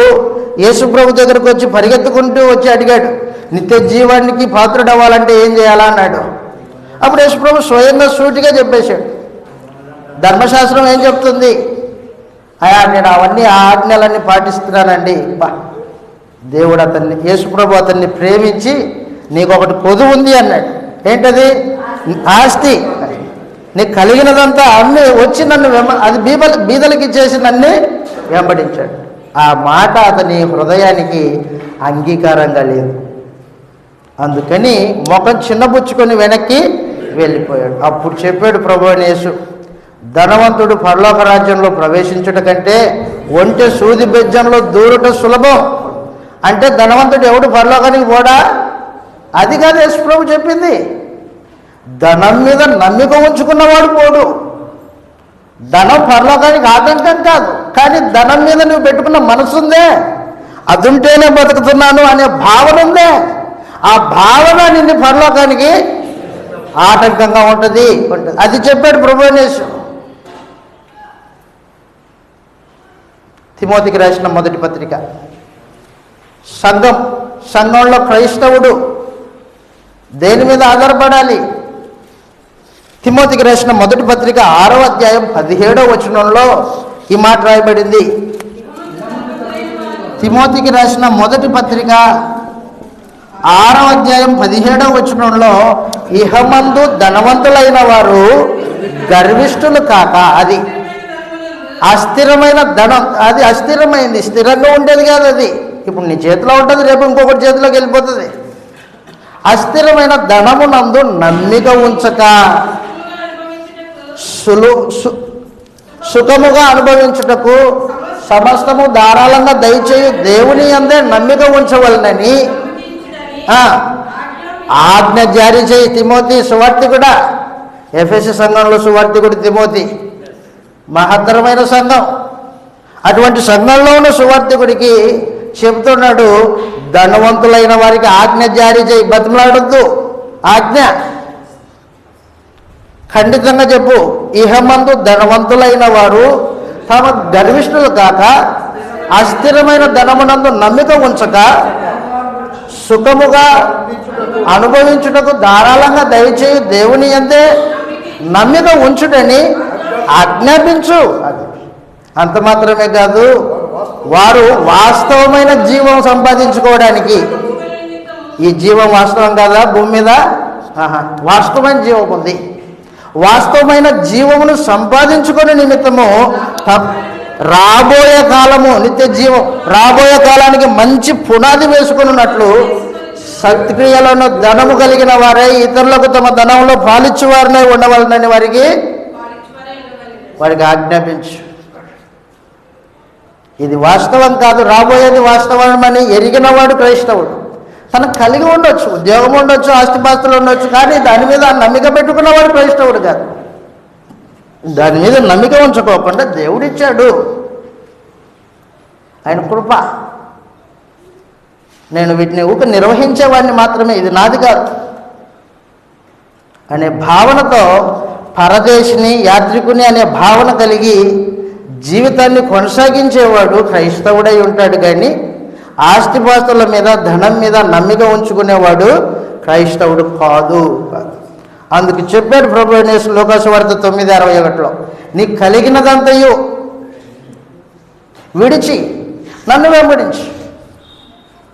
యేసుప్రభు దగ్గరకు వచ్చి పరిగెత్తుకుంటూ వచ్చి అడిగాడు, నిత్య జీవానికి పాత్రుడు అవ్వాలంటే ఏం చేయాలా అన్నాడు. అప్పుడు యేసుప్రభు స్వయంగా సూటిగా చెప్పేశాడు. ధర్మశాస్త్రం ఏం చెప్తుంది? నేను అవన్నీ ఆజ్ఞలన్నీ పాటిస్తున్నానండి. దేవుడు అతన్ని, యేసుప్రభు అతన్ని ప్రేమించి నీకు ఒకటి పొదువు ఉంది అన్నాడు. ఏంటది? ఆస్తి. నీకు కలిగినదంతా అమ్మి వచ్చి నన్ను అది బీదలకి ఇచ్చేసి నన్ను వెంబడించాడు. ఆ మాట అతని హృదయానికి అంగీకారంగా లేదు. అందుకని ముఖం చిన్నబుచ్చుకొని వెనక్కి వెళ్ళిపోయాడు. అప్పుడు చెప్పాడు ప్రభువైన యేసు, ధనవంతుడు పరలోక రాజ్యంలో ప్రవేశించుట కంటే ఒంటె సూది బెజ్జంలో దూరుట సులభం. అంటే ధనవంతుడు ఎవడు పరలోకానికి పోడా? అది కాదు యేసు ప్రభు చెప్పింది. ధనం మీద నమ్మిక ఉంచుకున్నవాడు పోడు. ధనం పరలోకానికి ఆటంకం కాదు, కానీ ధనం మీద నువ్వు పెట్టుకున్న మనసు ఉందే, అది ఉంటేనే బతుకుతున్నాను అనే భావన ఉందే, ఆ భావన నిన్ను పరలోకానికి ఆటంకంగా ఉంటుంది. అది చెప్పాడు ప్రభువైన యేసు. తిమోతికి రాసిన మొదటి పత్రిక. సంఘంలో క్రైస్తవుడు దేని మీద ఆధారపడాలి? తిమోతికి రాసిన మొదటి పత్రిక 6వ అధ్యాయం 17వ వచనంలో ఈ మాట రాయబడింది. తిమోతికి రాసిన మొదటి పత్రిక 6వ అధ్యాయం 17వ వచనంలో, ఇహమందు ధనవంతులైన వారు గర్విష్ఠులు కాక, అది అస్థిరమైన ధనం, అది అస్థిరమైంది, స్థిరంగా ఉండేది కాదు. అది ఇప్పుడు నీ చేతిలో ఉంటుంది, రేపు ఇంకొకటి చేతిలోకి వెళ్ళిపోతుంది. అస్థిరమైన ధనమునందు నమ్మిక ఉంచక సుఖముగా అనుభవించుటకు సమస్తము ధారాళంగా దయచేయు దేవుని అందే నమ్మిక ఉంచవలనని ఆజ్ఞ జారీ చేయి. తిమోతి సువార్తికుడా, ఎఫెసు సంఘంలో సువార్తికుడు తిమోతి, మహత్తరమైన సంఘం. అటువంటి సంఘంలో ఉన్న సువార్తికుడికి చెబుతున్నాడు, ధనవంతులైన వారికి ఆజ్ఞ జారీ చేయి. బతిమలాడొద్దు, ఆజ్ఞ ఖండితంగా చెప్పు. ఇహమందు ధనవంతులైన వారు తమ గర్విష్ఠులు కాక అస్థిరమైన ధనమునందు నమ్మిక ఉంచక సుఖముగా అనుభవించుటకు ధారాళంగా దయచేయు దేవుని అందే నమ్మిక ఉంచుటని ఆజ్ఞాపించు. అంత మాత్రమే కాదు, వారు వాస్తవమైన జీవం సంపాదించుకోవడానికి, ఈ జీవం వాస్తవం కాదా భూమి మీద? వాస్తవమైన జీవం ఉంది. వాస్తవమైన జీవమును సంపాదించుకునే నిమిత్తము రాబోయే కాలము, నిత్య జీవం, రాబోయే కాలానికి మంచి పునాది వేసుకున్నట్లు సత్క్రియలను ధనము కలిగిన వారై ఇతరులకు తమ ధనంలో పాలిచ్చువారినే ఉండవలనని వారికి ఆజ్ఞాపించు. ఇది వాస్తవం కాదు, రాబోయేది వాస్తవమని ఎరిగినవాడు క్రైస్తవుడు. తనకు కలిగి ఉండొచ్చు, ఉద్యోగం ఉండొచ్చు, ఆస్తిపాస్తులు ఉండొచ్చు, కానీ దాని మీద నమ్మిక పెట్టుకున్నవాడు క్రైస్తవుడు కాదు. దాని మీద నమ్మిక ఉంచుకోకుండా దేవుడిచ్చాడు, ఆయన కృప. నేను వీటిని ఊక నిర్వహించేవాడిని మాత్రమే, ఇది నాది కాదు అనే భావనతో, పరదేశిని యాత్రికుని అనే భావన కలిగి జీవితాన్ని కొనసాగించేవాడు క్రైస్తవుడై ఉంటాడు. కానీ ఆస్తిపాస్తుల మీద, ధనం మీద నమ్మిక ఉంచుకునేవాడు క్రైస్తవుడు కాదు. అందుకు చెప్పాడు ప్రభు యేసు లోకాసు వార్త 9:61, నీకు కలిగినదంతయు విడిచి నన్ను వెంబడించు.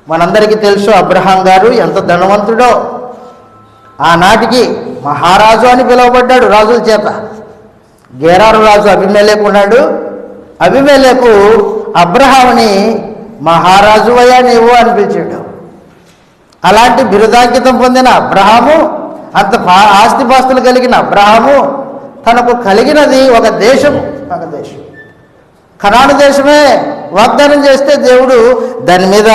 మనందరికీ తెలుసు అబ్రహాం గారు ఎంత ధనవంతుడో. ఆనాటికి మహారాజు అని పిలువబడ్డాడు రాజుల చేత. గేరారు రాజు అబీమెలెకు ఉన్నాడు. అబీమెలెకు అబ్రహాముని మహారాజువయ్యా నీవు అని పిలిచాడు. అలాంటి బిరుదాంకితం పొందిన అబ్రహాము, అంత ఆస్తిపాస్తులు కలిగిన అబ్రహాము, తనకు కలిగినది ఒక దేశం, కనాను దేశమే వాగ్దానం చేస్తే దేవుడు దాని మీద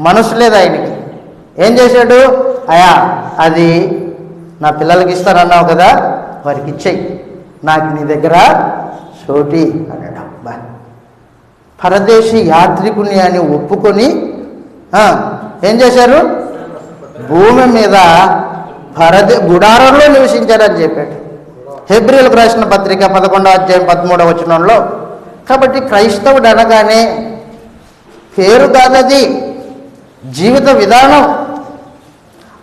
మనసు లేదు ఆయనకి. ఏం చేశాడు? అయా అది నా పిల్లలకి ఇస్తానన్నావు కదా, వారికి ఇచ్చేయి, నాకు నీ దగ్గర చోటి అన్నాడు. పరదేశీ యాత్రికుని అని ఒప్పుకొని ఏం చేశారు? భూమి మీద గుడారంలో నివసించారని చెప్పాడు. హెబ్రీయులకు రాసిన పత్రిక 11:13 కాబట్టి క్రైస్తవుడు అనగానే పేరు కాదది, జీవిత విధానం,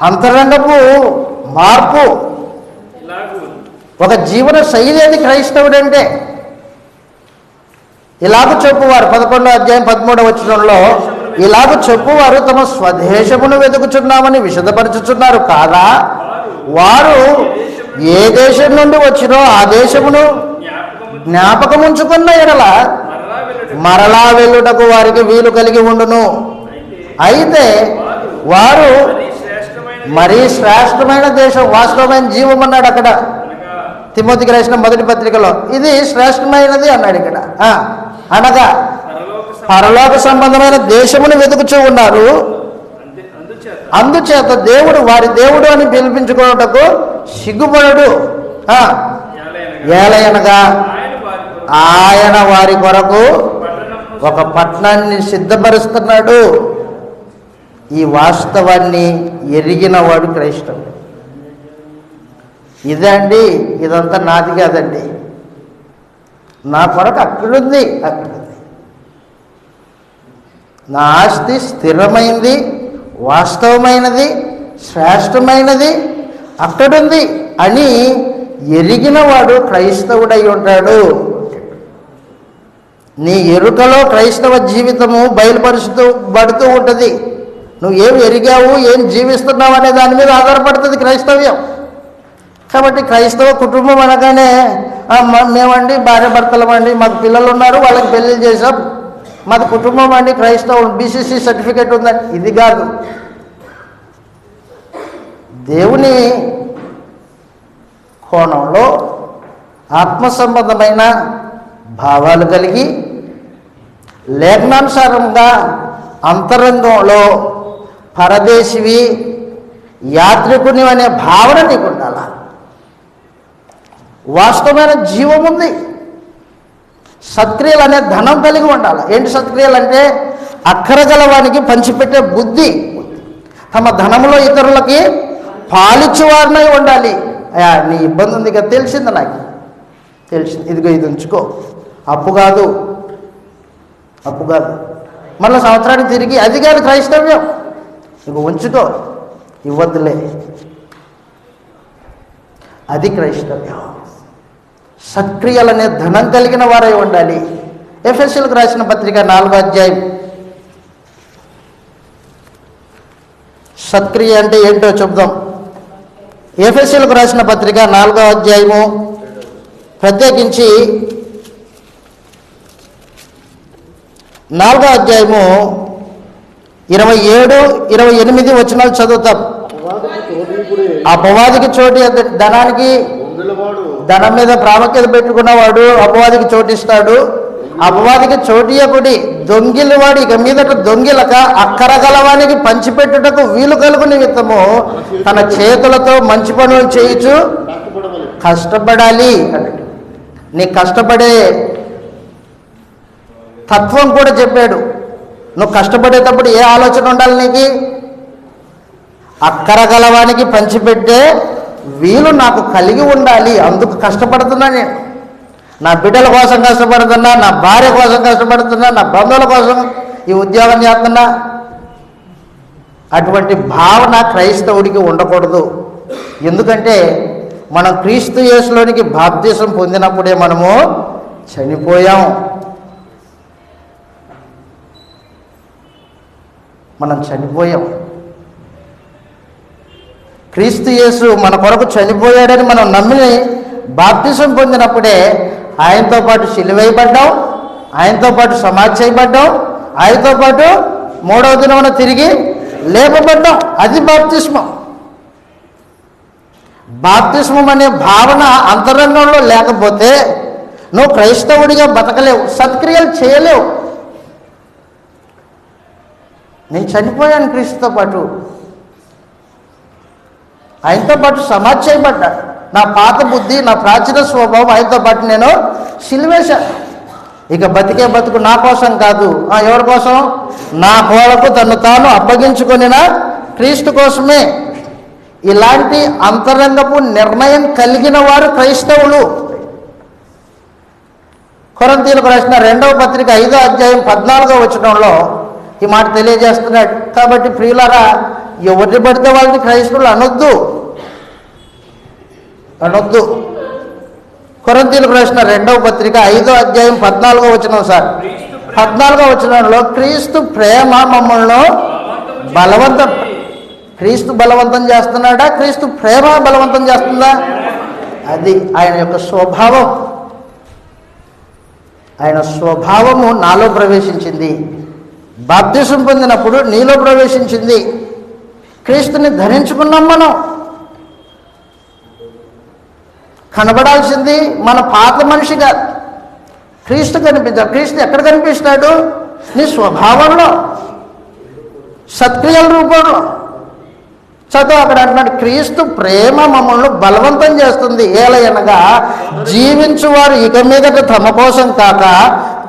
అంతరంగపు మార్పు, ఒక జీవన శైలి అది క్రైస్తవుడు అంటే. ఇలాగ చెప్పువారు 11:13 ఇలాగ చెప్పువారు తమ స్వదేశమును వెతుకుచున్నామని విశదపరచుచున్నారు కాదా? వారు ఏ దేశం నుండి వచ్చినో ఆ దేశమును జ్ఞాపకం ఉంచుకున్న ఎడల మరలా వెళ్ళుటకు వారికి వీలు కలిగి ఉండును. అయితే వారు మరీ శ్రేష్టమైన దేశం, వాస్తవమైన జీవం అన్నాడు అక్కడ. తిమోతికి రాసిన మొదటి పత్రికలో ఇది శ్రేష్టమైనది అన్నాడు ఇక్కడ. అనగా పరలోక సంబంధమైన దేశమును వెతుకుచూ ఉన్నారు. అందుచేత దేవుడు వారి దేవుడు అని పిలిపించుకున్నటకు సిగ్గుపడడు. ఏలయనగా ఆయన వారి కొరకు ఒక పట్టణాన్ని సిద్ధపరుస్తున్నాడు. ఈ వాస్తవాన్ని ఎరిగిన వాడు క్రైస్తవుడు. ఇదే అండి, ఇదంతా నాది కాదండి, నా కొరకు అక్కడుంది, నా ఆస్తి స్థిరమైంది, వాస్తవమైనది, శ్రేష్టమైనది అక్కడుంది అని ఎరిగిన వాడు క్రైస్తవుడై ఉంటాడు. నీ ఎరుకలో క్రైస్తవ జీవితము బయలుపరుచబడుతూ ఉంటుంది. నువ్వు ఏం ఎరిగావు, ఏం జీవిస్తున్నావు అనే దాని మీద ఆధారపడుతుంది క్రైస్తవ్యం. కాబట్టి క్రైస్తవ కుటుంబం అనగానే మేమండి భార్య భర్తలమండి, మాకు పిల్లలు ఉన్నారు, వాళ్ళకి పెళ్ళిళ్ళు చేసాం, మాది కుటుంబం అండి, క్రైస్తవం BCC సర్టిఫికేట్ ఉందండి, ఇది కాదు. దేవుని కోణంలో ఆత్మ సంబంధమైన భావాలు కలిగి లేఖనానుసారంగా అంతరంగంలో పరదేశివి, యాత్రికుని అనే భావన నీకు ఉండాలి. వాస్తవమైన జీవం ఉంది. సత్క్రియలు అనే ధనం కలిగి ఉండాలి. ఏంటి సత్క్రియలు అంటే? అక్కరగల వానికి పంచిపెట్టే బుద్ధి, తమ ధనంలో ఇతరులకి పాలిచ్చేవారినై ఉండాలి. నీ ఇబ్బంది ఉంది కదా, తెలిసింది, నాకు తెలిసింది, ఇదిగో ఇది ఉంచుకో, అప్పు కాదు మళ్ళీ సంవత్సరానికి తిరిగి, అది కాదు క్రైస్తవ్యం. ఇక ఉంచుకో, ఇవ్వద్దులే, అది క్రైస్తవ్యం. సత్క్రియలనే ధనం కలిగిన వారై ఉండాలి. ఎఫెసీయులకు రాసిన పత్రిక 4వ సత్క్రియ అంటే ఏంటో చెప్దాం. ఎఫెసీయులకు రాసిన పత్రిక 4వ ప్రత్యేకించి 4వ 27-28 చదువుతాం. అపవాదికి చోటు, ధనానికి, ధనం మీద ప్రాముఖ్యత పెట్టుకున్నవాడు అపవాదికి చోటిస్తాడు. అపవాదికి చోటియకుడి దొంగిలివాడు ఇక మీదట దొంగిలక అక్కరగలవానికి పంచిపెట్టుటకు వీలు కలుగు నిమిత్తము తన చేతులతో మంచి పనులు చేయుచు కష్టపడాలి అన్నట్టు. నీ కష్టపడే తత్వం కూడా చెప్పాడు. నువ్వు కష్టపడేటప్పుడు ఏ ఆలోచన ఉండాలి నీకు? అక్కర గలవానికి పంచిపెట్టే వీలు నాకు కలిగి ఉండాలి, అందుకు కష్టపడుతున్నా నేను. నా బిడ్డల కోసం కష్టపడుతున్నా, నా భార్య కోసం కష్టపడుతున్నా, నా బంధువుల కోసం ఈ ఉద్యోగం చేస్తున్నా. అటువంటి భావన క్రైస్తవుడికి ఉండకూడదు. ఎందుకంటే మనం క్రీస్తు యేసులోనికి బాప్తిసం పొందినప్పుడే మనము చనిపోయాం. మనం చనిపోయాం. క్రీస్తు యేసు మన కొరకు చనిపోయాడని మనం నమ్మి బాప్తిసం పొందినప్పుడే ఆయనతో పాటు సిలువేయబడ్డాం, ఆయనతో పాటు సమాధి చేయబడ్డాం, ఆయనతో పాటు 3వ దినమున తిరిగి లేపబడ్డాం. అది బాప్తిస్మం. బాప్తిస్మం అనే భావన అంతరంగంలో లేకపోతే నువ్వు క్రైస్తవుడిగా బతకలేవు, సత్క్రియలు చేయలేవు. నేను చనిపోయాను క్రీస్తుతో పాటు, ఆయనతో పాటు సమాధి చేయబడ్డా. నా పాత బుద్ధి, నా ప్రాచీన స్వభావం ఆయనతో పాటు నేను సిలువేశాను. ఇక బతికే బతుకు నా కోసం కాదు, ఎవరి కోసం? నా కొరకు తను తాను అప్పగించుకొనిన క్రీస్తు కోసమే. ఇలాంటి అంతరంగపు నిర్ణయం కలిగిన వారు క్రైస్తవులు. కొరింథీయులకు రాసిన 2వ పత్రిక 5వ అధ్యాయం 14వ వచనంలో ఈ మాట తెలియజేస్తున్నాడు. కాబట్టి ప్రియులారా, ఎవరిని పడితే వాళ్ళని క్రైస్తవులు అనొద్దు. కొరింథీయులకు రాసిన 2వ పత్రిక 5వ అధ్యాయం 14వ వచనం సార్. 14వ వచనంలో క్రీస్తు ప్రేమ మమ్మల్ని క్రీస్తు బలవంతం చేస్తున్నాడా? క్రీస్తు ప్రేమ బలవంతం చేస్తుందా? అది ఆయన యొక్క స్వభావం. ఆయన స్వభావము నాలో ప్రవేశించింది. బాప్తిసం పొందినప్పుడు నీలో ప్రవేశించింది. క్రీస్తుని ధరించుకున్నాం మనం. కనబడాల్సింది మన పాత మనిషి కాదు, క్రీస్తు కనిపించాడు. క్రీస్తు ఎక్కడ కనిపిస్తాడు? నీ స్వభావంలో, సత్క్రియల రూపంలో. చదువు అక్కడ అంటున్నాడు, క్రీస్తు ప్రేమ మమ్మల్ని బలవంతం చేస్తుంది. ఏలయనగా జీవించువారు ఇక మీదట తమ కోసం కాక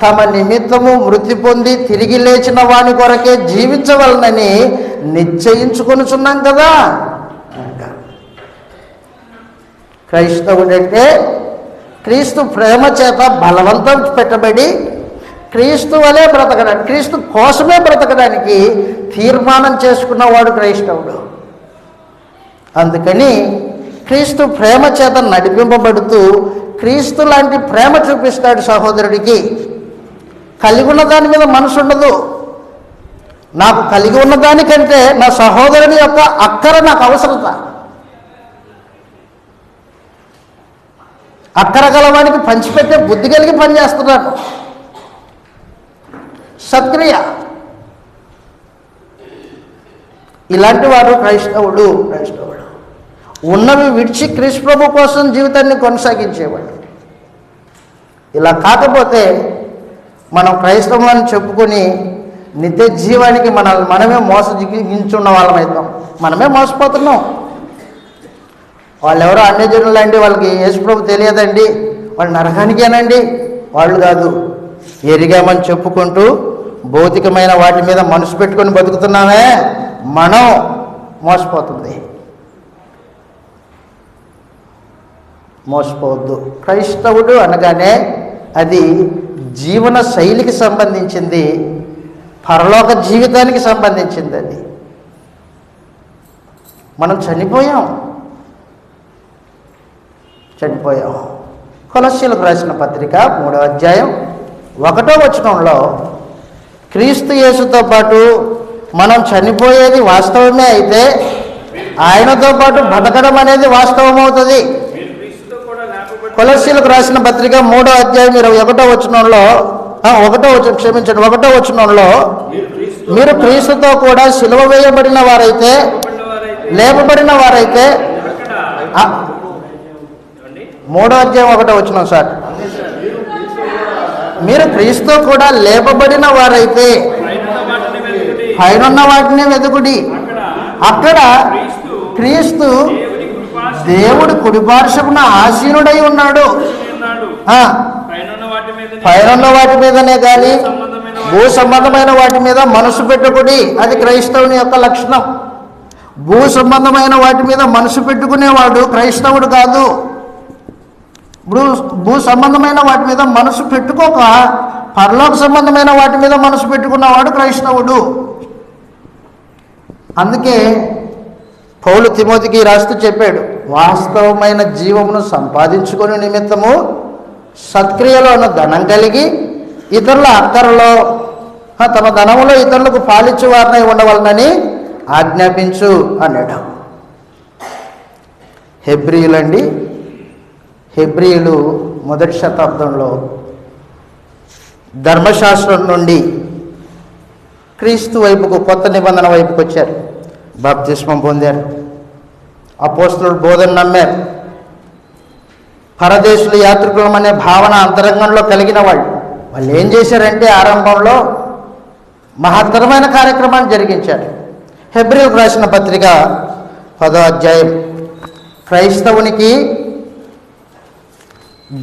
తమ నిమిత్తము మృతి పొంది తిరిగి లేచిన వాని కొరకే జీవించవలనని నిశ్చయించుకొనుచున్నాం కదా. క్రైస్తవుడంటే క్రీస్తు ప్రేమ చేత బలవంతం పెట్టబడి క్రీస్తు వలె బ్రతకడానికి, క్రీస్తు కోసమే బ్రతకడానికి తీర్మానం చేసుకున్నవాడు క్రైస్తవుడు. అందుకని క్రీస్తు ప్రేమ చేత నడిపింపబడుతూ క్రీస్తు లాంటి ప్రేమ చూపిస్తాడు సహోదరుడికి. కలిగి ఉన్న దాని మీద మనసు ఉండదు. నాకు కలిగి ఉన్న దానికంటే నా సహోదరుని యొక్క అక్కర నాకు అవసరత. అక్కర గలవానికి పంచిపెట్టే బుద్ధి కలిగి పనిచేస్తున్నాను. సత్క్రియ. ఇలాంటి వాడు క్రైస్తవుడు. ఉన్నవి విడిచి క్రీస్తు ప్రభు కోసం జీవితాన్ని కొనసాగించేవాడు. ఇలా కాకపోతే మనం క్రైస్తవులని చెప్పుకొని నిత్య జీవానికి మనమే మోసగించున్న వాళ్ళమవుతాం. మనమే మోసపోతున్నాం. వాళ్ళు ఎవరో అన్యజనులు అండి, వాళ్ళకి యేసు ప్రభు తెలియదండి, వాళ్ళు నరకానికేనండి, వాళ్ళు కాదు. ఎరిగామని చెప్పుకుంటూ భౌతికమైన వాటి మీద మనసు పెట్టుకొని బతుకుతున్నామే, మనం మోసపోతుంది. మోసపోవద్దు. క్రైస్తవుడు అనగానే అది జీవన శైలికి సంబంధించింది, పరలోక జీవితానికి సంబంధించింది. అది మనం చనిపోయాం. కొలస్సీలకు రాసిన పత్రిక 3వ అధ్యాయం 1వ వచనంలో క్రీస్తు యేసుతో పాటు మనం చనిపోయేది వాస్తవమే అయితే ఆయనతో పాటు బతకడం అనేది వాస్తవం అవుతుంది. కొలస్సీలకు రాసిన పత్రిక 3వ అధ్యాయం 21వ వచనంలో 1వ వచనంలో మీరు క్రీస్తుతో కూడా సిలువ వేయబడిన వారైతే, లేపబడిన వారైతే, 3వ అధ్యాయం 1వ వచనం సార్. మీరు క్రీస్తు కూడా లేపబడిన వారైతే పైనున్న వాటిని వెతుకుడి, అక్కడ క్రీస్తు దేవుడు కుడిపార్శ్వమున ఆసీనుడై ఉన్నాడు. పైనున్న వాటి మీదనే కానీ భూ సంబంధమైన వాటి మీద మనసు పెట్టుకుని, అది క్రైస్తవుని యొక్క లక్షణం. భూ సంబంధమైన వాటి మీద మనసు పెట్టుకునేవాడు క్రైస్తవుడు కాదు. భూ సంబంధమైన వాటి మీద మనసు పెట్టుకోక పరలోక సంబంధమైన వాటి మీద మనసు పెట్టుకున్నవాడు క్రైస్తవుడు. అందుకే పౌలు తిమోతికి రాస్తూ చెప్పాడు, వాస్తవమైన జీవమును సంపాదించుకునే నిమిత్తము సత్క్రియలోను ధనం కలిగి ఇతరుల అక్కరలో తమ ధనములో ఇతరులకు పాలించు వారినై ఉండవలనని ఆజ్ఞాపించు అన్నాడు. హెబ్రీయులండి, హెబ్రీయులు మొదటి శతాబ్దంలో ధర్మశాస్త్రం నుండి క్రీస్తు వైపుకు, కొత్త నిబంధన వైపుకు వచ్చారు. బాప్తిస్మం పొందారు, అపోస్తలుల బోధన నమ్మారు. పరదేశులు యాత్రికులం అనే భావన అంతరంగంలో కలిగిన వాళ్ళు ఏం చేశారంటే ఆరంభంలో మహత్తరమైన కార్యక్రమాన్ని జరిగించారు. హెబ్రీయులకు రాసిన పత్రిక 10వ అధ్యాయం. క్రైస్తవునికి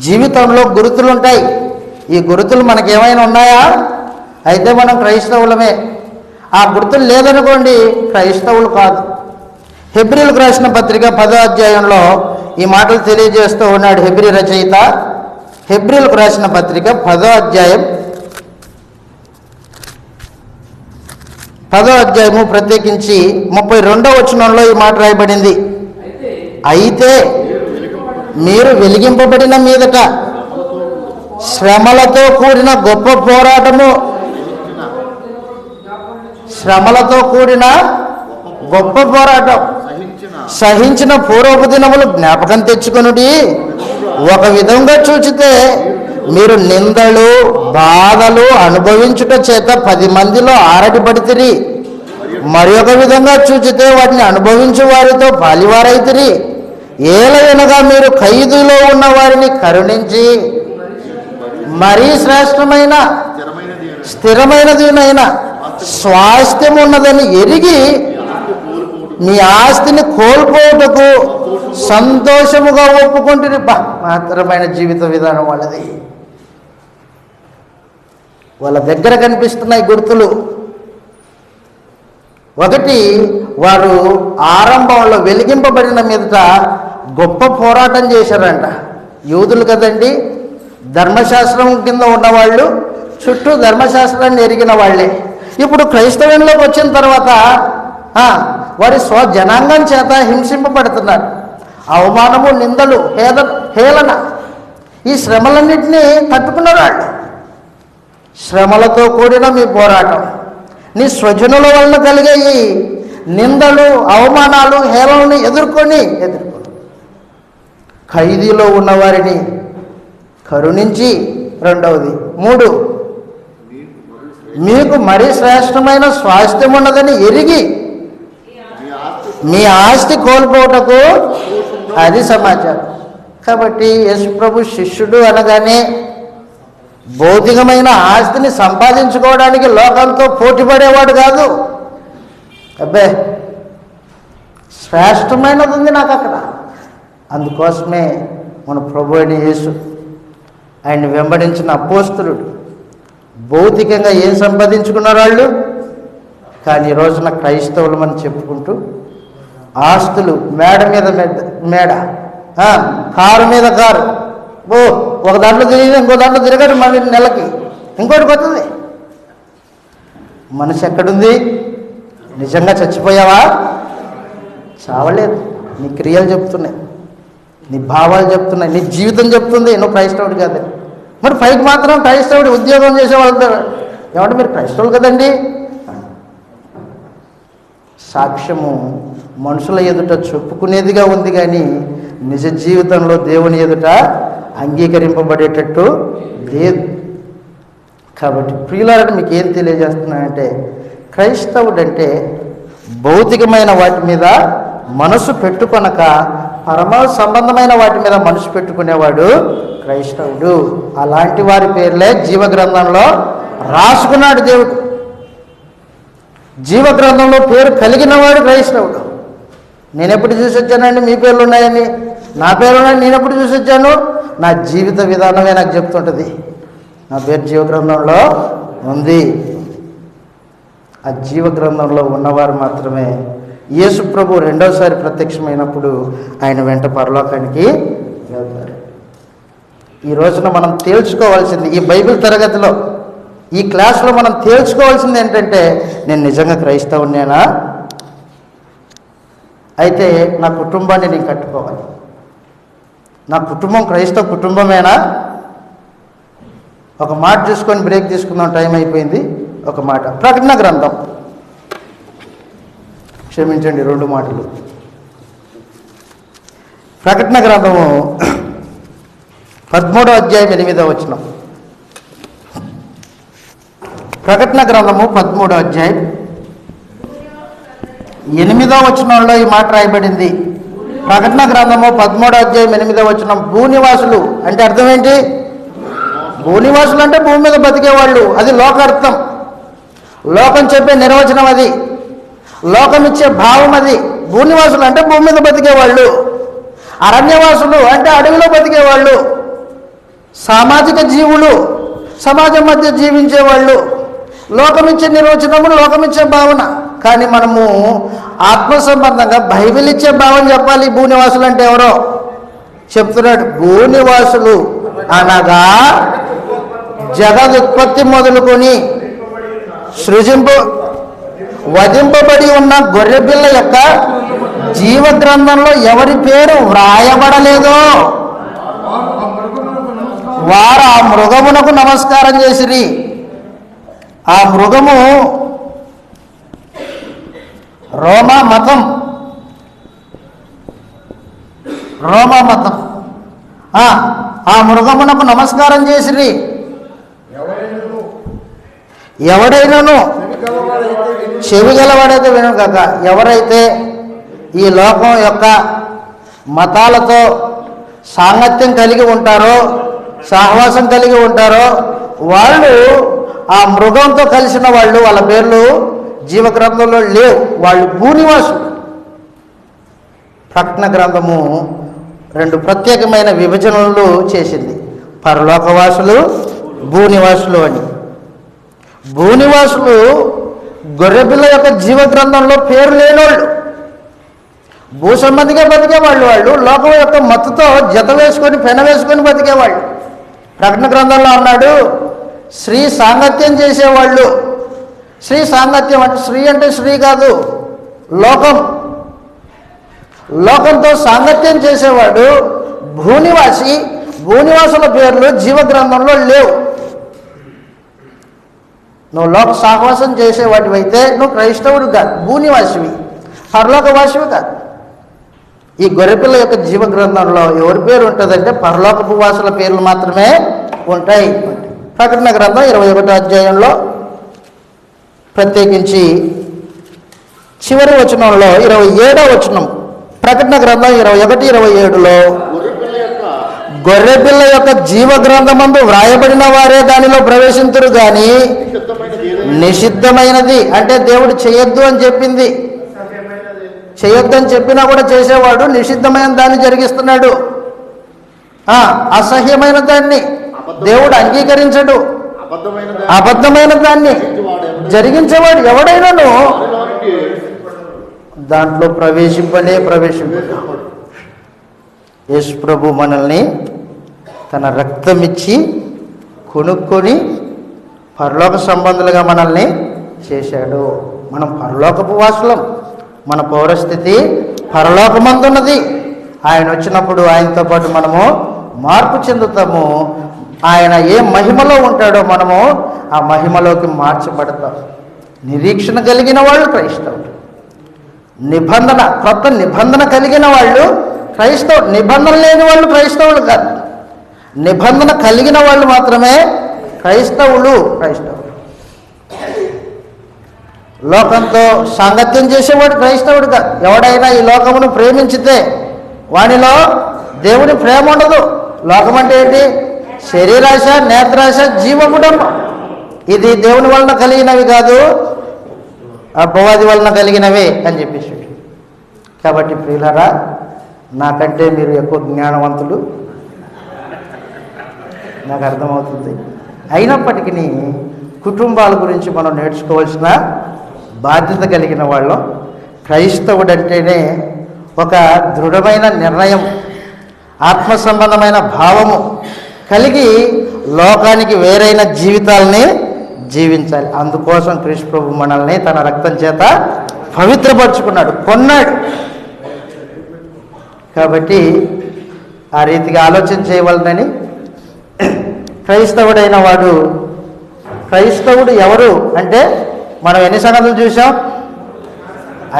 జీవితంలో గుర్తులు ఉంటాయి. ఈ గుర్తులు మనకేమైనా ఉన్నాయా? అయితే మనం క్రైస్తవులమే. ఆ గుర్తులు లేదనుకోండి, క్రైస్తవులు కాదు. హెబ్రీయులకు రాసిన పత్రిక 10వ అధ్యాయంలో ఈ మాటలు తెలియజేస్తూ ఉన్నాడు హెబ్రీ రచయిత. హెబ్రీయులకు రాసిన పత్రిక 10వ అధ్యాయం, 10వ అధ్యాయము ప్రత్యేకించి 32వ వచనంలో ఈ మాట రాయబడింది. అయితే మీరు వెలిగింపబడిన మీదట శ్రమలతో కూడిన గొప్ప పోరాటము, శ్రమలతో కూడిన గొప్ప పోరాటం సహించిన పూర్వపు దినములు జ్ఞాపకం తెచ్చుకొనుడి. ఒక విధంగా చూచితే మీరు నిందలు బాధలు అనుభవించుట చేత 10 మందిలో ఆరడిపడితిరి. మరి ఒక విధంగా చూచితే వాటిని అనుభవించు వారితో పాలివారైతిరి. ఏలయనగా మీరు ఖైదులో ఉన్న వారిని కరుణించి మరీ శ్రేష్టమైన స్థిరమైనదినైన స్వాస్థ్యం ఉన్నదని ఎరిగి మీ ఆస్తిని కోల్పోటకు సంతోషముగా ఒప్పుకుంటుంది. మాత్రమైన జీవిత విధానం వాళ్ళది. వాళ్ళ దగ్గర కనిపిస్తున్నాయి గుర్తులు. ఒకటి, వారు ఆరంభంలో వెలిగింపబడిన మీదట గొప్ప పోరాటం చేశారంట. యూదులు కదండి, ధర్మశాస్త్రం కింద ఉన్నవాళ్ళు, చుట్టూ ధర్మశాస్త్రాన్ని ఎరిగిన వాళ్ళే. ఇప్పుడు క్రైస్తవంలోకి వచ్చిన తర్వాత వారి స్వజనాంగం చేత హింసింపబడుతున్నారు. అవమానము, నిందలు, హేళన, ఈ శ్రమలన్నింటినీ తట్టుకున్నారు వాళ్ళు. శ్రమలతో కూడిన మీ పోరాటం, నీ స్వజనుల వలన కలిగే ఈ నిందలు, అవమానాలు, హేళనని ఎదుర్కొని ఖైదీలో ఉన్నవారిని కరుణించి. రెండవది, 3, మీకు మరీ శ్రేష్టమైన స్వాస్థ్యం ఉన్నదని ఎరిగి మీ ఆస్తి కోల్పోవటకు, అది సమాచారం. కాబట్టి యేసు ప్రభు శిష్యుడు అనగానే భౌతికమైన ఆస్తిని సంపాదించుకోవడానికి లోకంతో పోటీపడేవాడు కాదు. అబ్బే, శ్రేష్టమైనది ఉంది నాకు అక్కడ. అందుకోసమే మన ప్రభు అయిన యేసు, ఆయన్ని వెంబడించిన అపోస్తలుడు భౌతికంగా ఏం సంపాదించుకున్నారు వాళ్ళు. కానీ ఈ రోజున క్రైస్తవులు మనం చెప్పుకుంటూ ఆస్తులు, మేడ మీద మేడ, కారు మీద కారు, ఒక దాంట్లో తిరిగి ఇంకో దాంట్లో తిరగడు, మళ్ళీ నెలకి ఇంకోటి కొత్తది. మనసు ఎక్కడుంది? నిజంగా చచ్చిపోయావా? చావలేదు. నీ క్రియలు చెప్తున్నాయి, నీ భావాలు చెప్తున్నాయి, నీ జీవితం చెప్తుంది నువ్వు క్రైస్తవుడు కాదు. మరి పైకి మాత్రం క్రైస్తవుడు ఉద్యోగం చేసే వాళ్ళతో ఏమంటే మీరు క్రైస్తవులు కదండి. సాక్ష్యము మనుషుల ఎదుట చెప్పుకునేదిగా ఉంది, కానీ నిజ జీవితంలో దేవుని ఎదుట అంగీకరింపబడేటట్టు లేదు. కాబట్టి ప్రియులారా, మీకు ఏం తెలియజేస్తున్నానంటే, క్రైస్తవుడంటే భౌతికమైన వాటి మీద మనసు పెట్టుకొనక పరమ సంబంధమైన వాటి మీద మనసు పెట్టుకునేవాడు క్రైస్తవుడు. అలాంటి వారి పేర్లే జీవగ్రంథంలో రాసుకున్నాడు దేవుడు. జీవగ్రంథంలో పేరు కలిగిన వాడు క్రైస్తవుడు. నేను ఎప్పుడు చూసి వచ్చానండి మీ పేర్లు ఉన్నాయని? నా పేరు నేను ఎప్పుడు చూసి వచ్చాను? నా జీవిత విధానమే నాకు చెప్తుంటుంది. నా పేరు జీవ గ్రంథంలో ఉంది. ఆ జీవ గ్రంథంలో ఉన్నవారు మాత్రమే యేసు ప్రభు రెండోసారి ప్రత్యక్షమైనప్పుడు ఆయన వెంట పరలోకానికి వెళ్తారు. ఈ రోజున మనం తేల్చుకోవాల్సింది, ఈ బైబిల్ తరగతిలో, ఈ క్లాస్లో మనం తేల్చుకోవాల్సింది ఏంటంటే, నేను నిజంగా క్రైస్తవునేనా? అయితే నా కుటుంబాన్ని నేను కట్టుకోవాలి. నా కుటుంబం క్రైస్తవ కుటుంబమేనా? ఒక మాట చూసుకొని బ్రేక్ తీసుకుందాం, టైం అయిపోయింది. ఒక మాట, ప్రకటన గ్రంథం, క్షమించండి 2 మాటలు. ప్రకటన గ్రంథము 13వ అధ్యాయం 8వ వచనం. ప్రకటన గ్రంథము 13వ అధ్యాయం 8వ వచనంలో ఈ మాట రాయబడింది. ప్రకటన గ్రంథము 13వ అధ్యాయం 8వ వచనం. భూనివాసులు అంటే అర్థం ఏంటి? భూనివాసులు అంటే భూమి మీద బతికేవాళ్ళు. అది లోకార్థం. లోకం చెప్పే నిర్వచనం అది. లోకం ఇచ్చే భావం అది. భూనివాసులు అంటే భూమి మీద బతికేవాళ్ళు. అరణ్యవాసులు అంటే అడవిలో బతికేవాళ్ళు. సామాజిక జీవులు, సమాజం మధ్య జీవించేవాళ్ళు. లోకమిచ్చే నిర్వచనము, లోకమిచ్చే భావన. కానీ మనము ఆత్మ సంబంధంగా బైబిల్ ఇచ్చే భావన చెప్పాలి. భూనివాసులు అంటే ఎవరో చెప్తున్నాడు. భూనివాసులు అనగా జగదుత్పత్తి మొదలుకొని వధింపబడి ఉన్న గొర్రెపిల్ల యొక్క జీవ గ్రంథంలో ఎవరి పేరు వ్రాయబడలేదో వారు ఆ మృగమునకు నమస్కారం చేసిరి. ఆ మృగము రోమా మతం. ఆ మృగమునకు నమస్కారం చేసిరి. ఎవడైనాను చెవి గలవాడైతే విను కాక, ఎవరైతే ఈ లోకం యొక్క మతాలతో సాంగత్యం కలిగి ఉంటారో, సహవాసం కలిగి ఉంటారో, వాళ్ళు ఆ మృగంతో కలిసిన వాళ్ళు, వాళ్ళ పేర్లు జీవగ్రంథంలో లేవు. వాళ్ళు భూనివాసులు. ప్రకటన గ్రంథము 2 ప్రత్యేకమైన విభజనలు చేసింది. పరలోకవాసులు, భూనివాసులు అని. భూనివాసులు గొర్రెపిల్ల యొక్క జీవ గ్రంథంలో పేరు లేనివాళ్ళు, భూ సంబంధిగా బతికేవాళ్ళు. వాళ్ళు లోకం యొక్క మత్తుతో జత వేసుకొని పెన వేసుకొని బతికేవాళ్ళు. ప్రకటన గ్రంథంలో అన్నాడు, స్త్రీ సాంగత్యం చేసేవాళ్ళు. స్త్రీ సాంగత్యం అంటే స్త్రీ అంటే స్త్రీ కాదు, లోకం. లోకంతో సాంగత్యం చేసేవాడు భూనివాసి. భూనివాసుల పేర్లు జీవ గ్రంథంలో లేవు. నువ్వు లోక సహవాసం చేసేవాడివైతే నువ్వు క్రైస్తవుడు కాదు, భూనివాసివి, పరలోకవాసివి కాదు. ఈ గొర్రెపిల్ల యొక్క జీవ గ్రంథంలో ఎవరి పేరు ఉంటుందంటే పరలోకపు వాసుల పేర్లు మాత్రమే ఉంటాయి. ప్రకటన గ్రంథం 21వ అధ్యాయంలో ప్రత్యేకించి చివరి వచనంలో 27వ వచనం. ప్రకటన గ్రంథం 21:27లో గొర్రెపిల్ల యొక్క జీవ గ్రంథమందు వ్రాయబడిన వారే దానిలో ప్రవేశింతురు గాని నిషిద్ధమైనది అంటే దేవుడు చేయొద్దు అని చెప్పింది, చేయొద్దని చెప్పినా కూడా చేసేవాడు నిషిద్ధమైన దాన్ని జరిగిస్తున్నాడు. అసహ్యమైన దాన్ని దేవుడు అంగీకరించడు. అబద్ధమైన దాన్ని జరిగించేవాడు ఎవడైనాను దాంట్లో ప్రవేశింపడు. యేసు ప్రభు మనల్ని తన రక్తమిచ్చి కొనుక్కొని పరలోక సంబంధులుగా మనల్ని చేశాడు. మనం పరలోకపు వాసులం. మన పౌరస్థితి పరలోకమందున్నది. ఆయన వచ్చినప్పుడు ఆయనతో పాటు మనము మార్పు చెందుతాము. ఆయన ఏ మహిమలో ఉంటాడో మనము ఆ మహిమలోకి మార్చబడతాం. నిరీక్షణ కలిగిన వాళ్ళు క్రైస్తవులు. నిబంధన, కొత్త నిబంధన కలిగిన వాళ్ళు క్రైస్తవులు. నిబంధన లేని వాళ్ళు క్రైస్తవులు కాదు. నిబంధన కలిగిన వాళ్ళు మాత్రమే క్రైస్తవులు. లోకంతో సాంగత్యం చేసేవాడు క్రైస్తవుడు కాదు. ఎవడైనా ఈ లోకమును ప్రేమించితే వానిలో దేవుని ప్రేమ ఉండదు. లోకం అంటే ఏంటి? శరీరాశ, నేత్రాశ, జీవకుడంబం. ఇది దేవుని వలన కలిగినవి కాదు, అపవాది వలన కలిగినవే అని చెప్పేసి. కాబట్టి ప్రియులారా, నాకంటే మీరు ఎక్కువ జ్ఞానవంతులు, నాకు అర్థమవుతుంది. అయినప్పటికీ కుటుంబాల గురించి మనం నేర్చుకోవాల్సిన బాధ్యత కలిగిన వాళ్ళం. క్రైస్తవుడంటేనే ఒక దృఢమైన నిర్ణయం, ఆత్మ సంబంధమైన భావము కలిగి లోకానికి వేరైన జీవితాలని జీవించాలి. అందుకోసం క్రీస్తు ప్రభు మనల్ని తన రక్తం చేత పవిత్రపరుచుకున్నాడు, కొన్నాడు. కాబట్టి ఆ రీతిగా ఆలోచన చేయవలనని క్రైస్తవుడైన వాడు, క్రైస్తవుడు ఎవరు అంటే మనం ఎన్ని సంగతులు చూసాం?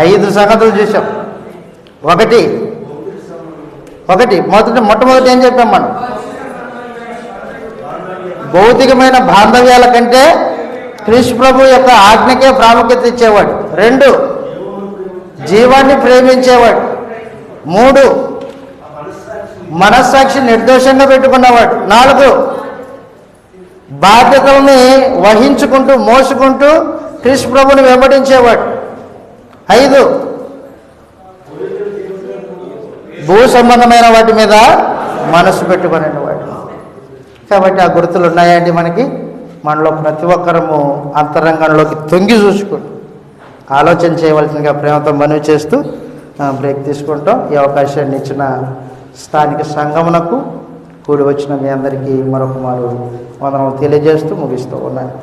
5 సంగతులు చూసాం. ఒకటి మొట్టమొదటి ఏం చెప్పాం మనం? భౌతికమైన బాంధవ్యాల కంటే క్రీస్తు ప్రభు యొక్క ఆజ్ఞకే ప్రాముఖ్యత ఇచ్చేవాడు. 2 జీవాన్ని ప్రేమించేవాడు. 3 మనస్సాక్షి నిర్దోషంగా పెట్టుకున్నవాడు. 4 బాధ్యతల్ని వహించుకుంటూ మోసుకుంటూ క్రీస్తు ప్రభుని వెంబడించేవాడు. 5 భూ సంబంధమైన వాటి మీద మనసు పెట్టుకునేవాడు. కాబట్టి ఆ గుర్తులు ఉన్నాయండి మనకి. మనలో ప్రతి ఒక్కరము అంతరంగంలోకి తొంగి చూసుకుంటూ ఆలోచన చేయవలసిందిగా ప్రేమతో మనవి చేస్తూ బ్రేక్ తీసుకుంటాం. ఈ అవకాశాన్ని ఇచ్చిన స్థానిక సంఘమునకు కూడి వచ్చిన మీ అందరికీ మరొక మారు వందనములు తెలియజేస్తూ ముగిస్తూ ఉన్నాను.